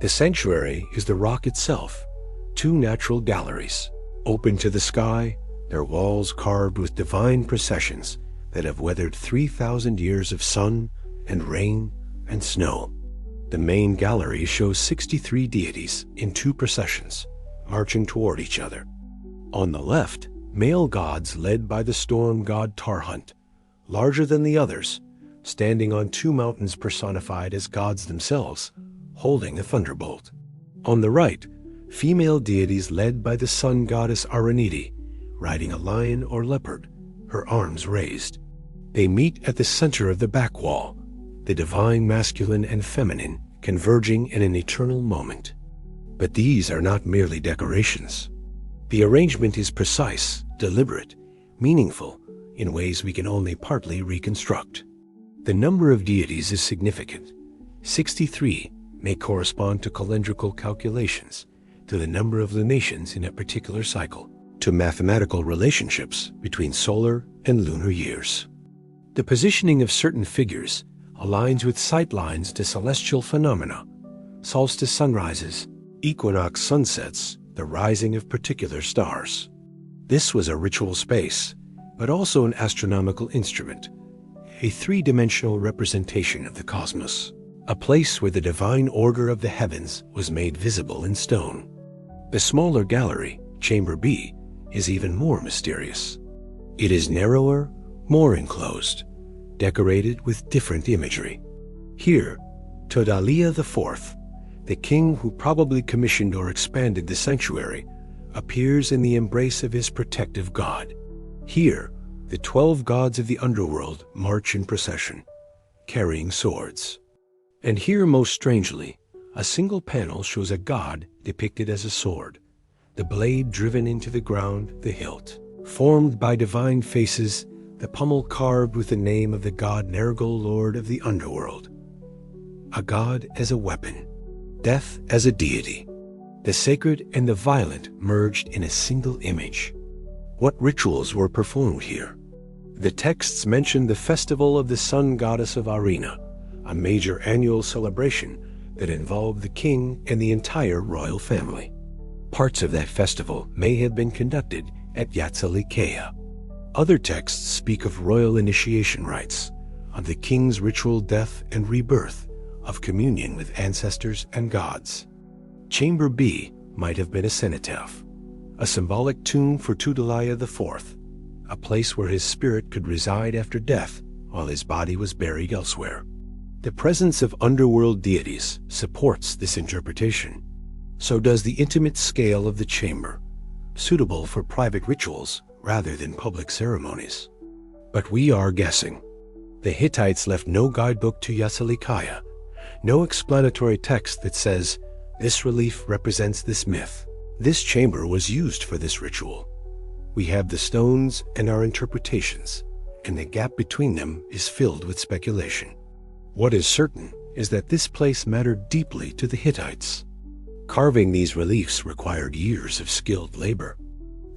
A: The sanctuary is the rock itself, two natural galleries, open to the sky, their walls carved with divine processions that have weathered 3,000 years of sun and rain and snow. The main gallery shows 63 deities in two processions, marching toward each other. On the left, male gods led by the storm god Tarhunt, larger than the others, standing on two mountains personified as gods themselves, holding a thunderbolt. On the right, female deities led by the sun goddess Araniti, riding a lion or leopard, her arms raised. They meet at the center of the back wall, the divine masculine and feminine converging in an eternal moment. But these are not merely decorations. The arrangement is precise, deliberate, meaningful, in ways we can only partly reconstruct. The number of deities is significant. 63 may correspond to calendrical calculations, to the number of lunations in a particular cycle, to mathematical relationships between solar and lunar years. The positioning of certain figures aligns with sight lines to celestial phenomena, solstice sunrises, equinox sunsets, the rising of particular stars. This was a ritual space, but also an astronomical instrument, a three-dimensional representation of the cosmos, a place where the divine order of the heavens was made visible in stone. The smaller gallery, Chamber B, is even more mysterious. It is narrower, more enclosed, decorated with different imagery. Here, Anatolia IV, the king who probably commissioned or expanded the sanctuary, appears in the embrace of his protective god. Here, the 12 gods of the underworld march in procession, carrying swords. And here, most strangely, a single panel shows a god depicted as a sword, the blade driven into the ground, the hilt, formed by divine faces, the pommel carved with the name of the god Nergal, lord of the underworld. A god as a weapon, death as a deity, the sacred and the violent merged in a single image. What rituals were performed here? The texts mention the festival of the sun goddess of Arena, a major annual celebration that involved the king and the entire royal family. Parts of that festival may have been conducted at Yazılıkaya. Other texts speak of royal initiation rites, of the king's ritual death and rebirth, of communion with ancestors and gods. Chamber B might have been a cenotaph, a symbolic tomb for Anatolia IV, a place where his spirit could reside after death while his body was buried elsewhere. The presence of underworld deities supports this interpretation. So does the intimate scale of the chamber, suitable for private rituals rather than public ceremonies. But we are guessing. The Hittites left no guidebook to Yazılıkaya, no explanatory text that says, this relief represents this myth. This chamber was used for this ritual. We have the stones and our interpretations, and the gap between them is filled with speculation. What is certain is that this place mattered deeply to the Hittites. Carving these reliefs required years of skilled labor.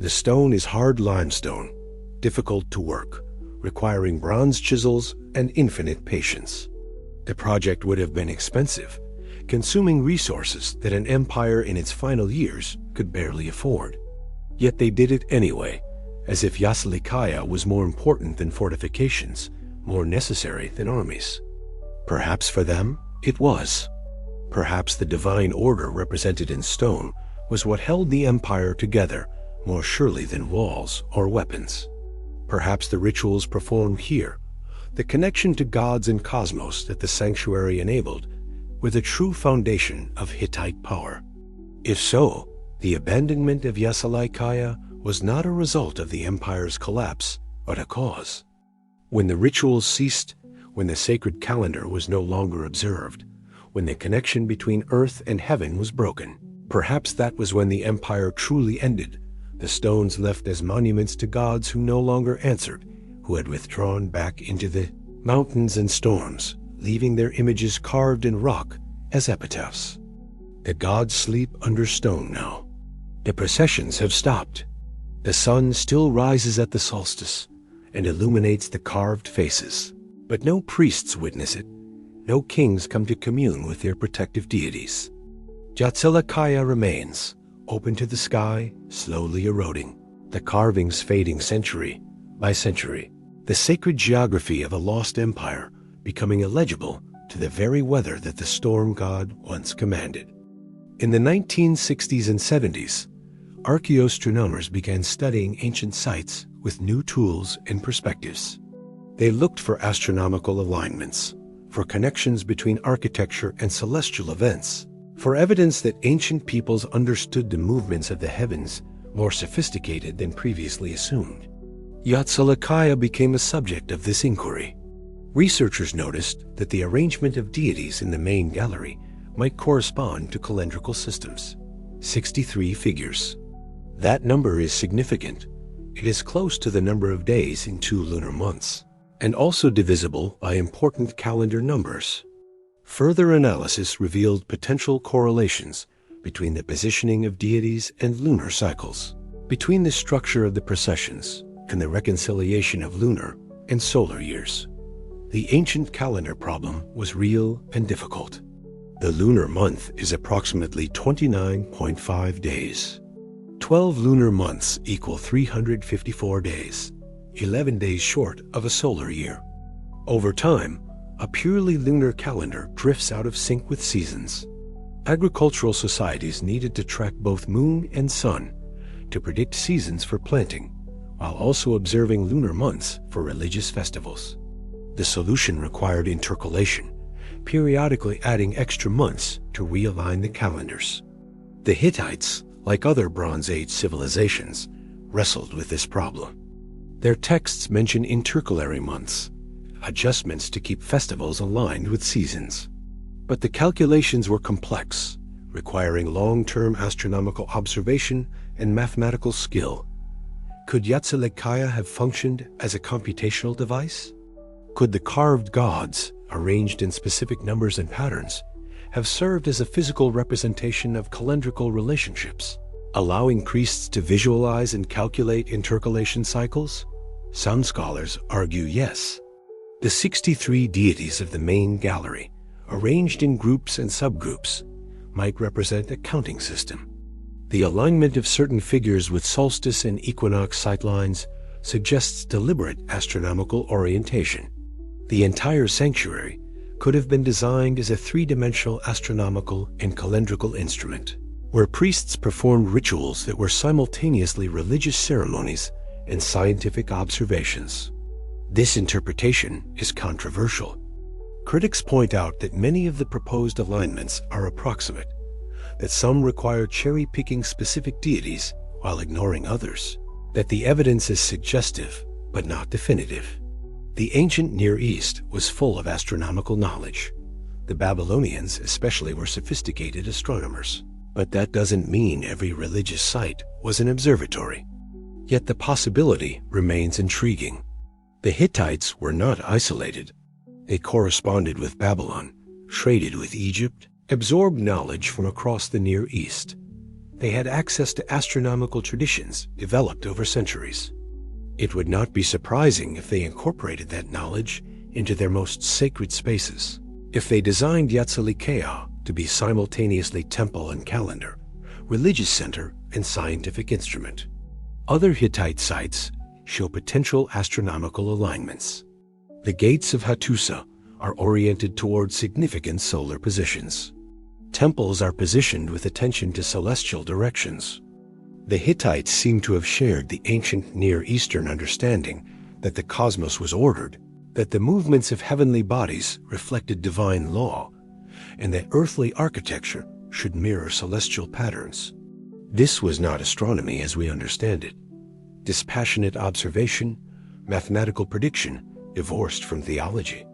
A: The stone is hard limestone, difficult to work, requiring bronze chisels and infinite patience. The project would have been expensive, consuming resources that an empire in its final years could barely afford. Yet they did it anyway, as if Yazılıkaya was more important than fortifications, more necessary than armies. Perhaps for them, it was. Perhaps the divine order represented in stone was what held the empire together more surely than walls or weapons. Perhaps the rituals performed here, the connection to gods and cosmos that the sanctuary enabled, were the true foundation of Hittite power. If so, the abandonment of Yazılıkaya was not a result of the empire's collapse, but a cause. When the rituals ceased, when the sacred calendar was no longer observed, when the connection between earth and heaven was broken, perhaps that was when the empire truly ended, the stones left as monuments to gods who no longer answered, who had withdrawn back into the mountains and storms, leaving their images carved in rock as epitaphs. The gods sleep under stone now. The processions have stopped. The sun still rises at the solstice and illuminates the carved faces, but no priests witness it. No kings come to commune with their protective deities. Yazılıkaya remains, open to the sky, slowly eroding, the carvings fading century by century, the sacred geography of a lost empire becoming illegible to the very weather that the storm god once commanded. In the 1960s and 70s, archaeoastronomers began studying ancient sites with new tools and perspectives. They looked for astronomical alignments, for connections between architecture and celestial events, for evidence that ancient peoples understood the movements of the heavens more sophisticated than previously assumed. Yazılıkaya became a subject of this inquiry. Researchers noticed that the arrangement of deities in the main gallery might correspond to calendrical systems. 63 figures. That number is significant. It is close to the number of days in 2 lunar months, and also divisible by important calendar numbers. Further analysis revealed potential correlations between the positioning of deities and lunar cycles, between the structure of the processions and the reconciliation of lunar and solar years. The ancient calendar problem was real and difficult. The lunar month is approximately 29.5 days. 12 lunar months equal 354 days, 11 days short of a solar year. Over time, a purely lunar calendar drifts out of sync with seasons. Agricultural societies needed to track both moon and sun to predict seasons for planting, while also observing lunar months for religious festivals. The solution required intercalation, periodically adding extra months to realign the calendars. The Hittites, like other Bronze Age civilizations, wrestled with this problem. Their texts mention intercalary months, adjustments to keep festivals aligned with seasons. But the calculations were complex, requiring long-term astronomical observation and mathematical skill. Could Yazılıkaya have functioned as a computational device? Could the carved gods, arranged in specific numbers and patterns, have served as a physical representation of calendrical relationships, allowing priests to visualize and calculate intercalation cycles? Some scholars argue yes. The 63 deities of the main gallery, arranged in groups and subgroups, might represent a counting system. The alignment of certain figures with solstice and equinox sightlines suggests deliberate astronomical orientation. The entire sanctuary could have been designed as a three-dimensional astronomical and calendrical instrument, where priests performed rituals that were simultaneously religious ceremonies and scientific observations. This interpretation is controversial. Critics point out that many of the proposed alignments are approximate, that some require cherry-picking specific deities while ignoring others, that the evidence is suggestive but not definitive. The ancient Near East was full of astronomical knowledge. The Babylonians especially were sophisticated astronomers, but that doesn't mean every religious site was an observatory. Yet the possibility remains intriguing. The Hittites were not isolated. They corresponded with Babylon, traded with Egypt, absorbed knowledge from across the Near East. They had access to astronomical traditions developed over centuries. It would not be surprising if they incorporated that knowledge into their most sacred spaces, if they designed Yazılıkaya to be simultaneously temple and calendar, religious center and scientific instrument. Other Hittite sites show potential astronomical alignments. The gates of Hattusa are oriented toward significant solar positions. Temples are positioned with attention to celestial directions. The Hittites seem to have shared the ancient Near Eastern understanding that the cosmos was ordered, that the movements of heavenly bodies reflected divine law, and that earthly architecture should mirror celestial patterns. This was not astronomy as we understand it. Dispassionate observation, mathematical prediction, divorced from theology.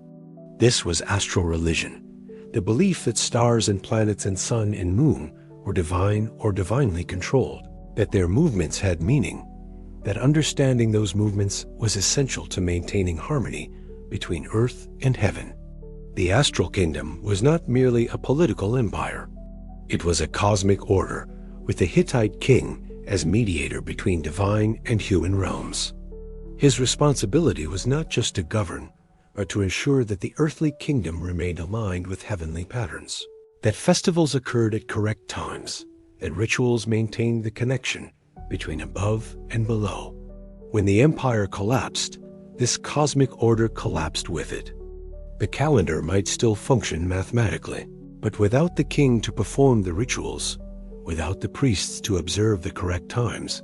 A: This was astral religion, the belief that stars and planets and sun and moon were divine or divinely controlled, that their movements had meaning, that understanding those movements was essential to maintaining harmony between earth and heaven. The astral kingdom was not merely a political empire. It was a cosmic order with the Hittite king as mediator between divine and human realms. His responsibility was not just to govern, but to ensure that the earthly kingdom remained aligned with heavenly patterns, that festivals occurred at correct times, that rituals maintained the connection between above and below. When the empire collapsed, this cosmic order collapsed with it. The calendar might still function mathematically, but without the king to perform the rituals, without the priests to observe the correct times,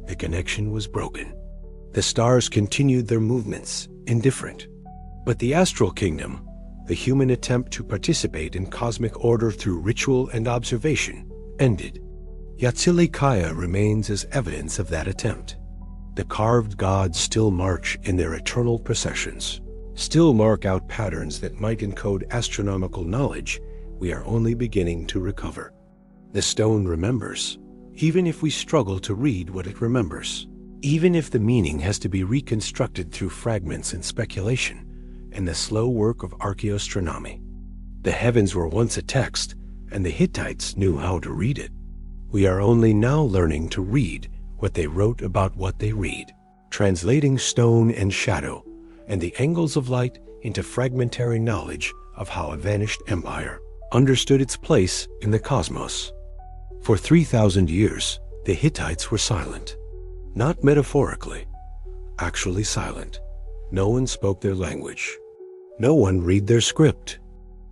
A: the connection was broken. The stars continued their movements, indifferent. But the astral kingdom, the human attempt to participate in cosmic order through ritual and observation, ended. Yazılıkaya remains as evidence of that attempt. The carved gods still march in their eternal processions, still mark out patterns that might encode astronomical knowledge we are only beginning to recover. The stone remembers, even if we struggle to read what it remembers, even if the meaning has to be reconstructed through fragments and speculation and the slow work of archaeoastronomy. The heavens were once a text, and the Hittites knew how to read it. We are only now learning to read what they wrote about what they read, translating stone and shadow and the angles of light into fragmentary knowledge of how a vanished empire understood its place in the cosmos. For 3,000 years, the Hittites were silent. Not metaphorically, actually silent. No one spoke their language. No one read their script.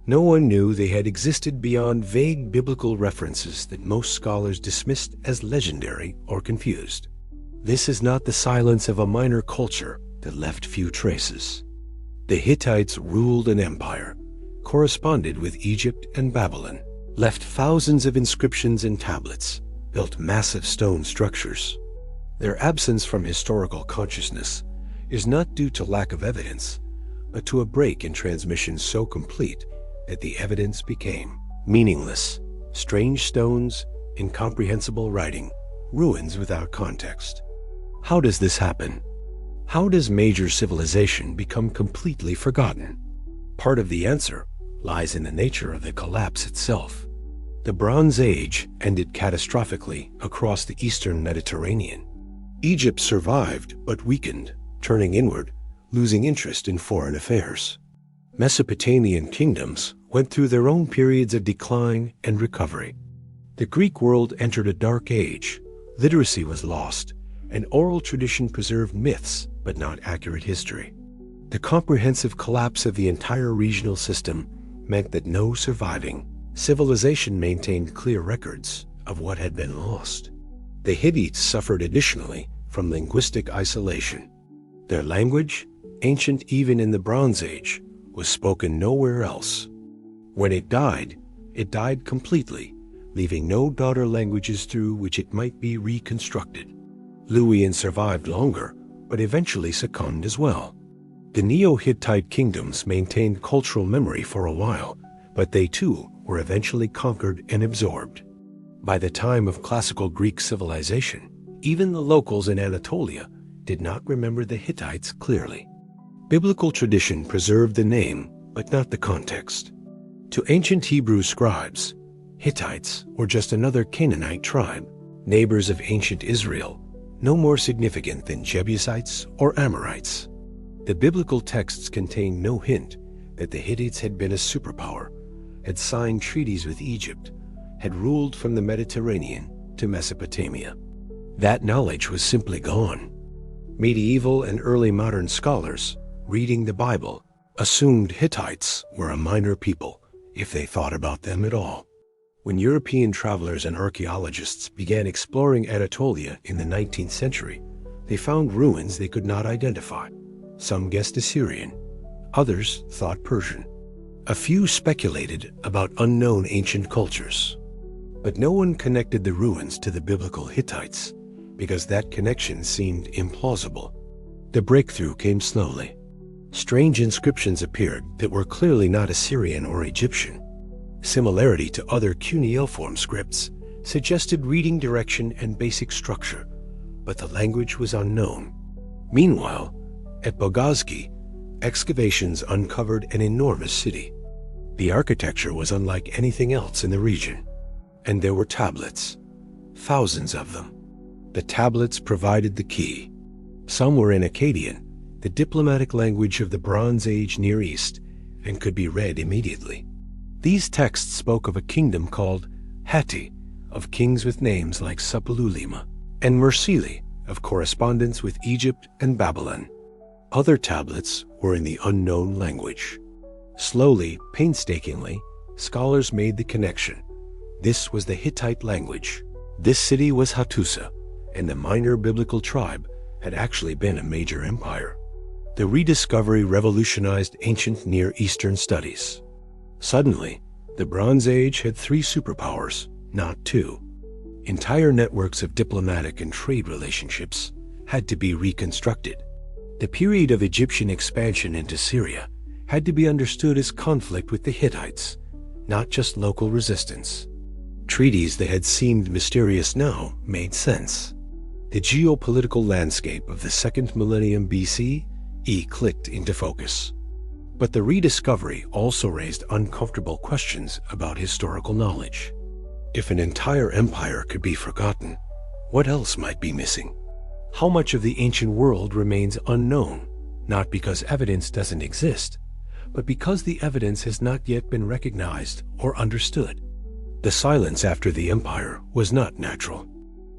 A: No one knew they had existed beyond vague biblical references that most scholars dismissed as legendary or confused. This is not the silence of a minor culture that left few traces. The Hittites ruled an empire, corresponded with Egypt and Babylon, left thousands of inscriptions and tablets, built massive stone structures. Their absence from historical consciousness is not due to lack of evidence, but to a break in transmission so complete that the evidence became meaningless, strange stones, incomprehensible writing, ruins without context. How does this happen? How does major civilization become completely forgotten? Part of the answer lies in the nature of the collapse itself. The Bronze Age ended catastrophically across the eastern Mediterranean. Egypt survived but weakened, turning inward, losing interest in foreign affairs. Mesopotamian kingdoms went through their own periods of decline and recovery. The Greek world entered a dark age. Literacy was lost, and oral tradition preserved myths but not accurate history. The comprehensive collapse of the entire regional system meant that no surviving civilization maintained clear records of what had been lost. The Hittites suffered additionally from linguistic isolation. Their language, ancient even in the Bronze Age, was spoken nowhere else. When it died completely, leaving no daughter languages through which it might be reconstructed. Luwian survived longer, but eventually succumbed as well. The Neo-Hittite kingdoms maintained cultural memory for a while, but they too were eventually conquered and absorbed. By the time of classical Greek civilization, even the locals in Anatolia did not remember the Hittites clearly. Biblical tradition preserved the name, but not the context. To ancient Hebrew scribes, Hittites were just another Canaanite tribe, neighbors of ancient Israel, no more significant than Jebusites or Amorites. The biblical texts contain no hint that the Hittites had been a superpower, had signed treaties with Egypt, had ruled from the Mediterranean to Mesopotamia. That knowledge was simply gone. Medieval and early modern scholars, reading the Bible, assumed Hittites were a minor people, if they thought about them at all. When European travelers and archaeologists began exploring Anatolia in the 19th century, they found ruins they could not identify. Some guessed Assyrian, others thought Persian. A few speculated about unknown ancient cultures. But no one connected the ruins to the biblical Hittites, because that connection seemed implausible. The breakthrough came slowly. Strange inscriptions appeared that were clearly not Assyrian or Egyptian. Similarity to other cuneiform scripts suggested reading direction and basic structure, but the language was unknown. Meanwhile, at Bogazki, excavations uncovered an enormous city. The architecture was unlike anything else in the region, and there were tablets, thousands of them. The tablets provided the key. Some were in Akkadian, the diplomatic language of the Bronze Age Near East, and could be read immediately. These texts spoke of a kingdom called Hatti, of kings with names like Sapululima, and Mursili, of correspondence with Egypt and Babylon. Other tablets were in the unknown language. Slowly, painstakingly, scholars made the connection. This was the Hittite language. This city was Hattusa, and the minor biblical tribe had actually been a major empire. The rediscovery revolutionized ancient Near Eastern studies. Suddenly, the Bronze Age had 3 superpowers, not 2. Entire networks of diplomatic and trade relationships had to be reconstructed. The period of Egyptian expansion into Syria had to be understood as conflict with the Hittites, not just local resistance. Treaties that had seemed mysterious now made sense. The geopolitical landscape of the 2nd millennium BCE clicked into focus. But the rediscovery also raised uncomfortable questions about historical knowledge. If an entire empire could be forgotten, what else might be missing? How much of the ancient world remains unknown, not because evidence doesn't exist, but because the evidence has not yet been recognized or understood? The silence after the empire was not natural.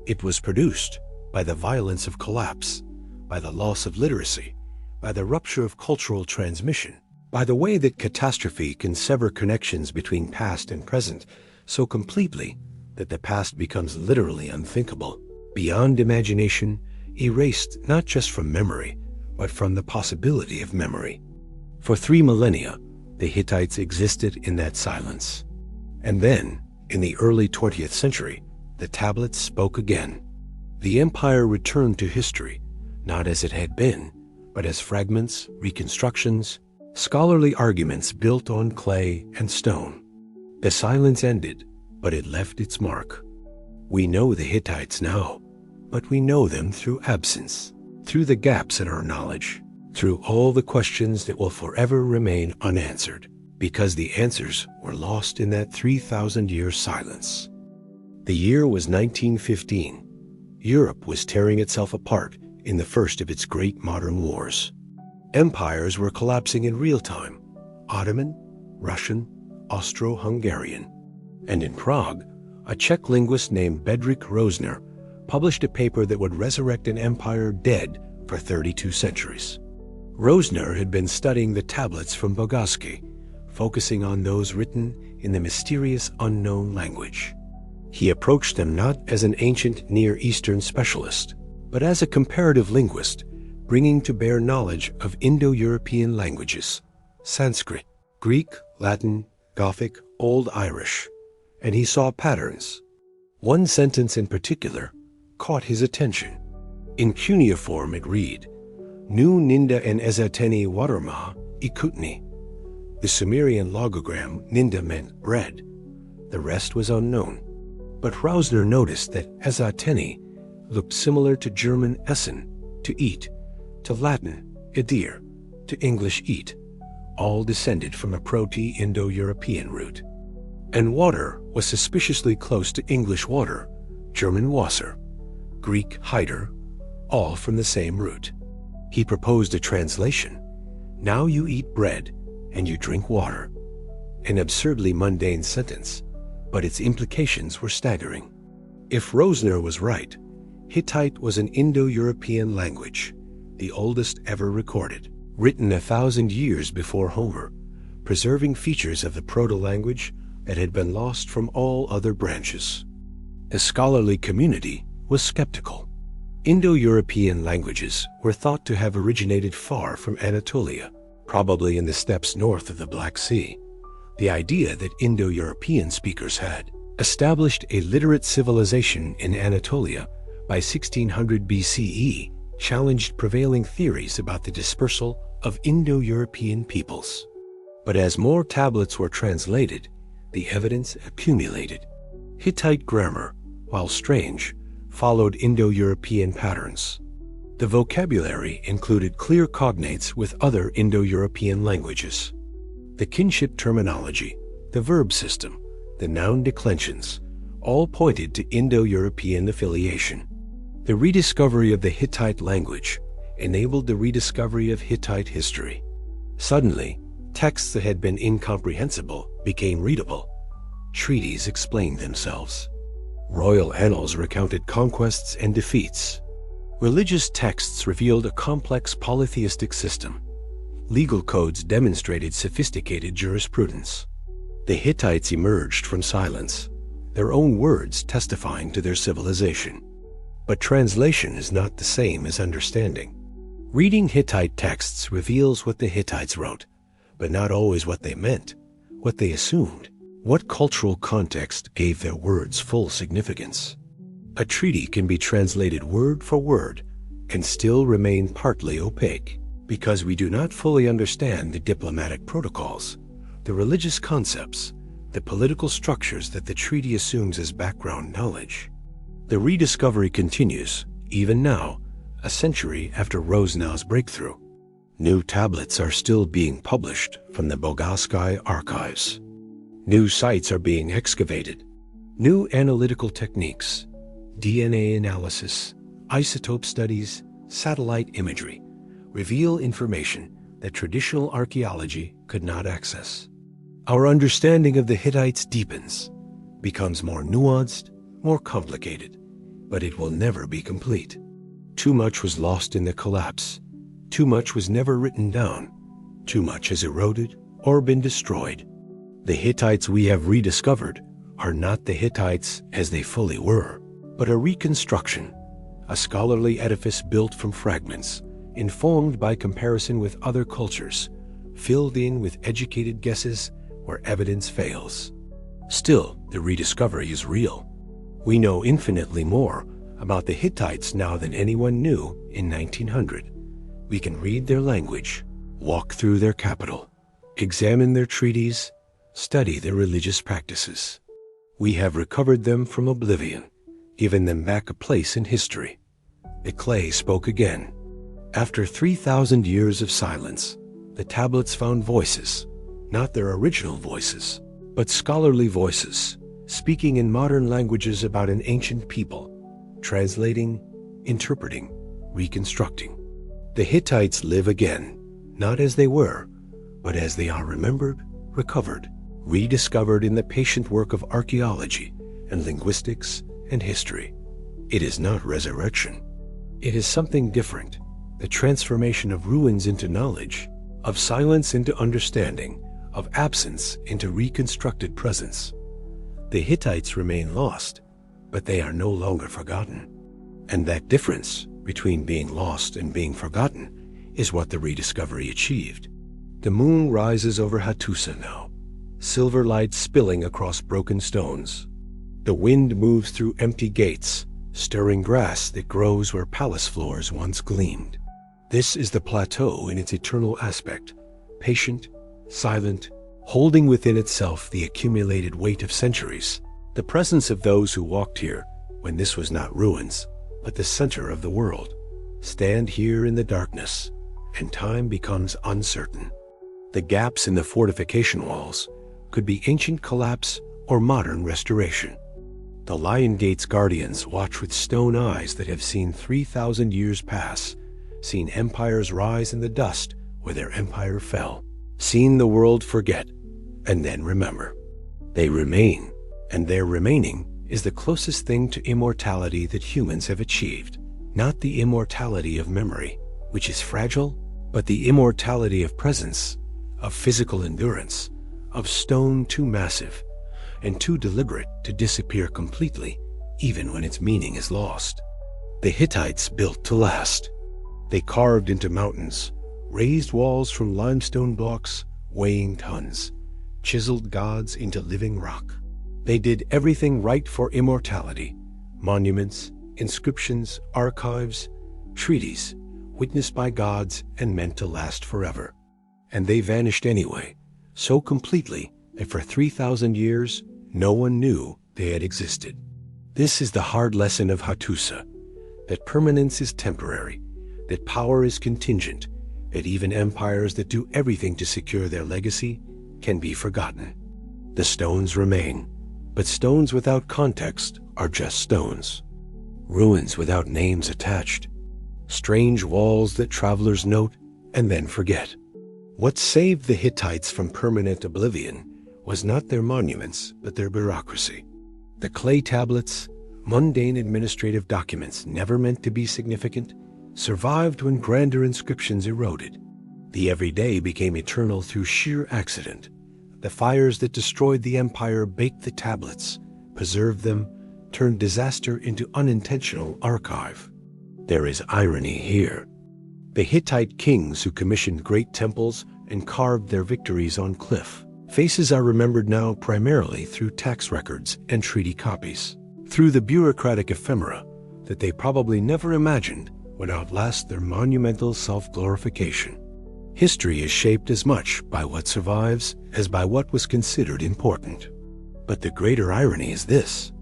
A: It was produced by the violence of collapse, by the loss of literacy, by the rupture of cultural transmission, by the way that catastrophe can sever connections between past and present so completely that the past becomes literally unthinkable, beyond imagination, erased not just from memory, but from the possibility of memory. For 3 millennia, the Hittites existed in that silence. And then, in the early 20th century, the tablets spoke again. The empire returned to history, not as it had been, but as fragments, reconstructions, scholarly arguments built on clay and stone. The silence ended, but it left its mark. We know the Hittites now, but we know them through absence, through the gaps in our knowledge, through all the questions that will forever remain unanswered, because the answers were lost in that 3,000-year silence. The year was 1915. Europe was tearing itself apart in the first of its great modern wars. Empires were collapsing in real time: Ottoman, Russian, Austro-Hungarian. And in Prague, a Czech linguist named Bedřich Rozner published a paper that would resurrect an empire dead for 32 centuries. Rozner had been studying the tablets from Bogazki, focusing on those written in the mysterious unknown language. He approached them not as an ancient Near Eastern specialist, but as a comparative linguist, bringing to bear knowledge of Indo-European languages: Sanskrit, Greek, Latin, Gothic, Old Irish. And he saw patterns. One sentence in particular caught his attention. In cuneiform it read, Nu Ninda en Ezateni Waterma Ikutni. The Sumerian logogram Ninda meant bread. The rest was unknown. But Rozner noticed that Ezateni looked similar to German Essen, to eat, to Latin Edir, to English eat, all descended from a Proto-Indo-European root. And water was suspiciously close to English water, German Wasser, Greek Heider, all from the same root. He proposed a translation: now you eat bread and you drink water. An absurdly mundane sentence, but its implications were staggering. If Rozner was right, Hittite was an Indo-European language, the oldest ever recorded, written 1,000 years before Homer, preserving features of the proto-language that had been lost from all other branches. The scholarly community was skeptical. Indo-European languages were thought to have originated far from Anatolia, probably in the steppes north of the Black Sea. The idea that Indo-European speakers had established a literate civilization in Anatolia by 1600 BCE challenged prevailing theories about the dispersal of Indo-European peoples. But as more tablets were translated, the evidence accumulated. Hittite grammar, while strange, followed Indo-European patterns. The vocabulary included clear cognates with other Indo-European languages. The kinship terminology, the verb system, the noun declensions, all pointed to Indo-European affiliation. The rediscovery of the Hittite language enabled the rediscovery of Hittite history. Suddenly, texts that had been incomprehensible became readable. Treaties explained themselves. Royal annals recounted conquests and defeats. Religious texts revealed a complex polytheistic system. Legal codes demonstrated sophisticated jurisprudence. The Hittites emerged from silence, their own words testifying to their civilization. But translation is not the same as understanding. Reading Hittite texts reveals what the Hittites wrote, but not always what they meant, what they assumed, what cultural context gave their words full significance. A treaty can be translated word for word, can still remain partly opaque, because we do not fully understand the diplomatic protocols, the religious concepts, the political structures that the treaty assumes as background knowledge. The rediscovery continues, even now, a century after Rosenau's breakthrough. New tablets are still being published from the Bogaskaya archives. New sites are being excavated. New analytical techniques, DNA analysis, isotope studies, satellite imagery, reveal information that traditional archaeology could not access. Our understanding of the Hittites deepens, becomes more nuanced, more complicated, but it will never be complete. Too much was lost in the collapse. Too much was never written down. Too much has eroded or been destroyed. The Hittites we have rediscovered are not the Hittites as they fully were, but a reconstruction, a scholarly edifice built from fragments, informed by comparison with other cultures, filled in with educated guesses where evidence fails. Still, the rediscovery is real. We know infinitely more about the Hittites now than anyone knew in 1900. We can read their language, walk through their capital, examine their treaties, study their religious practices. We have recovered them from oblivion, given them back a place in history. The clay spoke again. After 3,000 years of silence, the tablets found voices, not their original voices, but scholarly voices, speaking in modern languages about an ancient people, translating, interpreting, reconstructing. The Hittites live again, not as they were, but as they are remembered, recovered, rediscovered in the patient work of archaeology and linguistics and history. It is not resurrection. It is something different, the transformation of ruins into knowledge, of silence into understanding, of absence into reconstructed presence. The Hittites remain lost, but they are no longer forgotten. And that difference between being lost and being forgotten is what the rediscovery achieved. The moon rises over Hattusa now, silver light spilling across broken stones. The wind moves through empty gates, stirring grass that grows where palace floors once gleamed. This is the plateau in its eternal aspect, patient, silent, holding within itself the accumulated weight of centuries, the presence of those who walked here when this was not ruins, but the center of the world, stand here in the darkness, and time becomes uncertain. The gaps in the fortification walls could be ancient collapse or modern restoration. The Lion Gate's guardians watch with stone eyes that have seen 3,000 years pass, seen empires rise in the dust where their empire fell, seen the world forget and then remember. They remain, and their remaining is the closest thing to immortality that humans have achieved. Not the immortality of memory, which is fragile, but the immortality of presence, of physical endurance, of stone too massive and too deliberate to disappear completely, even when its meaning is lost. The Hittites built to last. They carved into mountains, raised walls from limestone blocks weighing tons, chiseled gods into living rock. They did everything right for immortality: monuments, inscriptions, archives, treaties, witnessed by gods and meant to last forever. And they vanished anyway, so completely that for 3,000 years, no one knew they had existed. This is the hard lesson of Hattusa, that permanence is temporary, that power is contingent, that even empires that do everything to secure their legacy can be forgotten. The stones remain, but stones without context are just stones. Ruins without names attached. Strange walls that travelers note and then forget. What saved the Hittites from permanent oblivion was not their monuments, but their bureaucracy. The clay tablets, mundane administrative documents never meant to be significant, survived when grander inscriptions eroded. The everyday became eternal through sheer accident. The fires that destroyed the empire baked the tablets, preserved them, turned disaster into unintentional archive. There is irony here. The Hittite kings who commissioned great temples and carved their victories on cliff faces are remembered now primarily through tax records and treaty copies, through the bureaucratic ephemera that they probably never imagined would outlast their monumental self-glorification. History is shaped as much by what survives as by what was considered important. But the greater irony is this: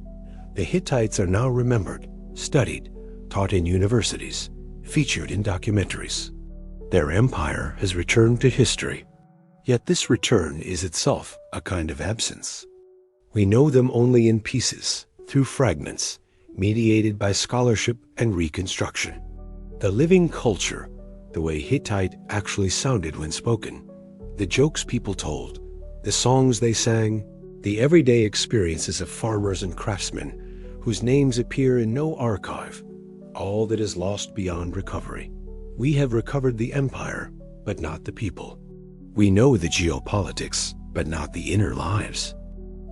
A: the Hittites are now remembered, studied, taught in universities, featured in documentaries. Their empire has returned to history. Yet this return is itself a kind of absence. We know them only in pieces, through fragments, mediated by scholarship and reconstruction. The living culture, the way Hittite actually sounded when spoken, the jokes people told, the songs they sang, the everyday experiences of farmers and craftsmen whose names appear in no archive, all that is lost beyond recovery. We have recovered the empire, but not the people. We know the geopolitics, but not the inner lives.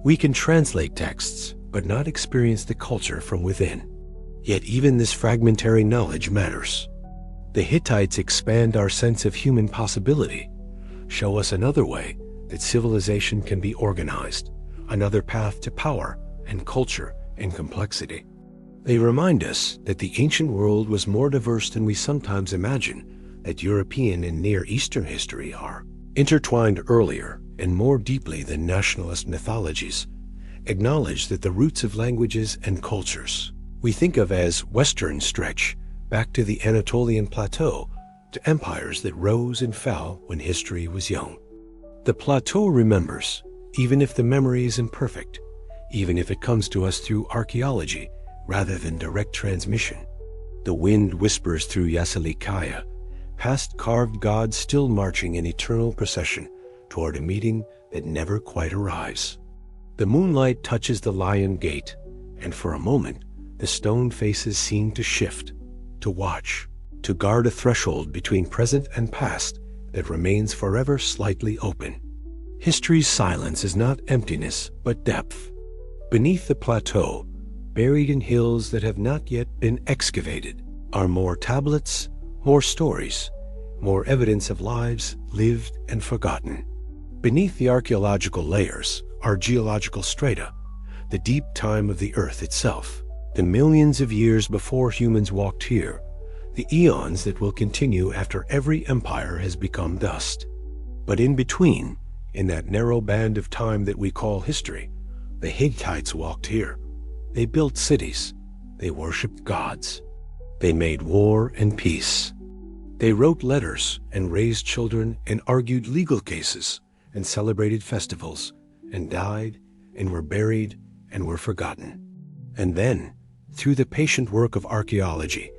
A: We can translate texts, but not experience the culture from within. Yet even this fragmentary knowledge matters. The Hittites expand our sense of human possibility, show us another way that civilization can be organized, another path to power and culture and complexity. They remind us that the ancient world was more diverse than we sometimes imagine, that European and Near Eastern history are, intertwined earlier and more deeply than nationalist mythologies, acknowledge that the roots of languages and cultures we think of as Western stretch back to the Anatolian plateau, to empires that rose and fell when history was young. The plateau remembers, even if the memory is imperfect, even if it comes to us through archaeology rather than direct transmission. The wind whispers through Yazılıkaya, past carved gods still marching in eternal procession toward a meeting that never quite arrives. The moonlight touches the lion gate, and for a moment the stone faces seem to shift, to watch, to guard a threshold between present and past that remains forever slightly open. History's silence is not emptiness, but depth. Beneath the plateau, buried in hills that have not yet been excavated, are more tablets, more stories, more evidence of lives lived and forgotten. Beneath the archaeological layers are geological strata, the deep time of the earth itself, the millions of years before humans walked here, the eons that will continue after every empire has become dust. But in between, in that narrow band of time that we call history, the Hittites walked here. They built cities. They worshipped gods. They made war and peace. They wrote letters and raised children and argued legal cases and celebrated festivals and died and were buried and were forgotten. And then, through the patient work of archaeology,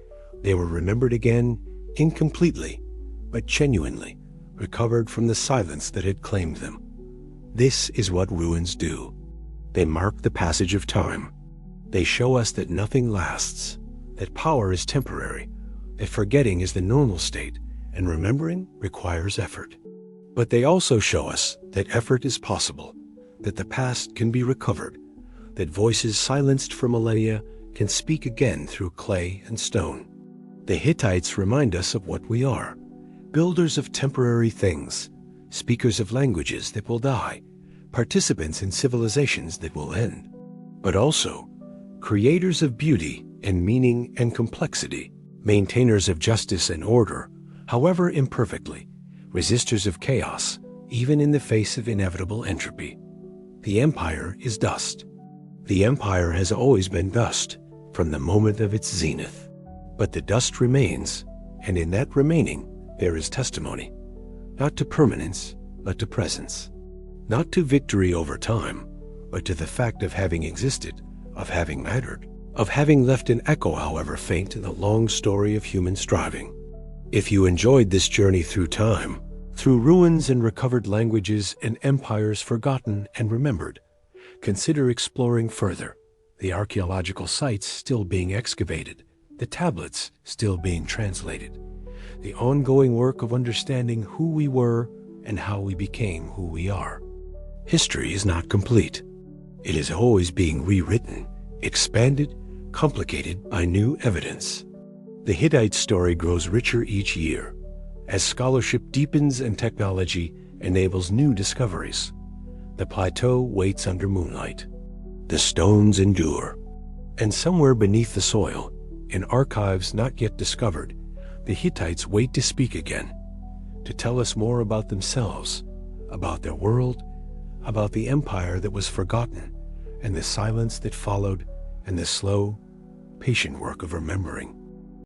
A: they were remembered again, incompletely, but genuinely, recovered from the silence that had claimed them. This is what ruins do. They mark the passage of time. They show us that nothing lasts, that power is temporary, that forgetting is the normal state, and remembering requires effort. But they also show us that effort is possible, that the past can be recovered, that voices silenced for millennia can speak again through clay and stone. The Hittites remind us of what we are: builders of temporary things, speakers of languages that will die, participants in civilizations that will end, but also creators of beauty and meaning and complexity, maintainers of justice and order, however imperfectly, resistors of chaos, even in the face of inevitable entropy. The empire is dust. The empire has always been dust from the moment of its zenith. But the dust remains, and in that remaining there is testimony, not to permanence, but to presence. Not to victory over time, but to the fact of having existed, of having mattered, of having left an echo, however faint, in the long story of human striving. If you enjoyed this journey through time, through ruins and recovered languages and empires forgotten and remembered, consider exploring further. The archaeological sites still being excavated, the tablets still being translated, the ongoing work of understanding who we were and how we became who we are. History is not complete. It is always being rewritten, expanded, complicated by new evidence. The Hittite story grows richer each year, as scholarship deepens and technology enables new discoveries. The plateau waits under moonlight. The stones endure. And somewhere beneath the soil, in archives not yet discovered, the Hittites wait to speak again, to tell us more about themselves, about their world, about the empire that was forgotten, and the silence that followed, and the slow, patient work of remembering.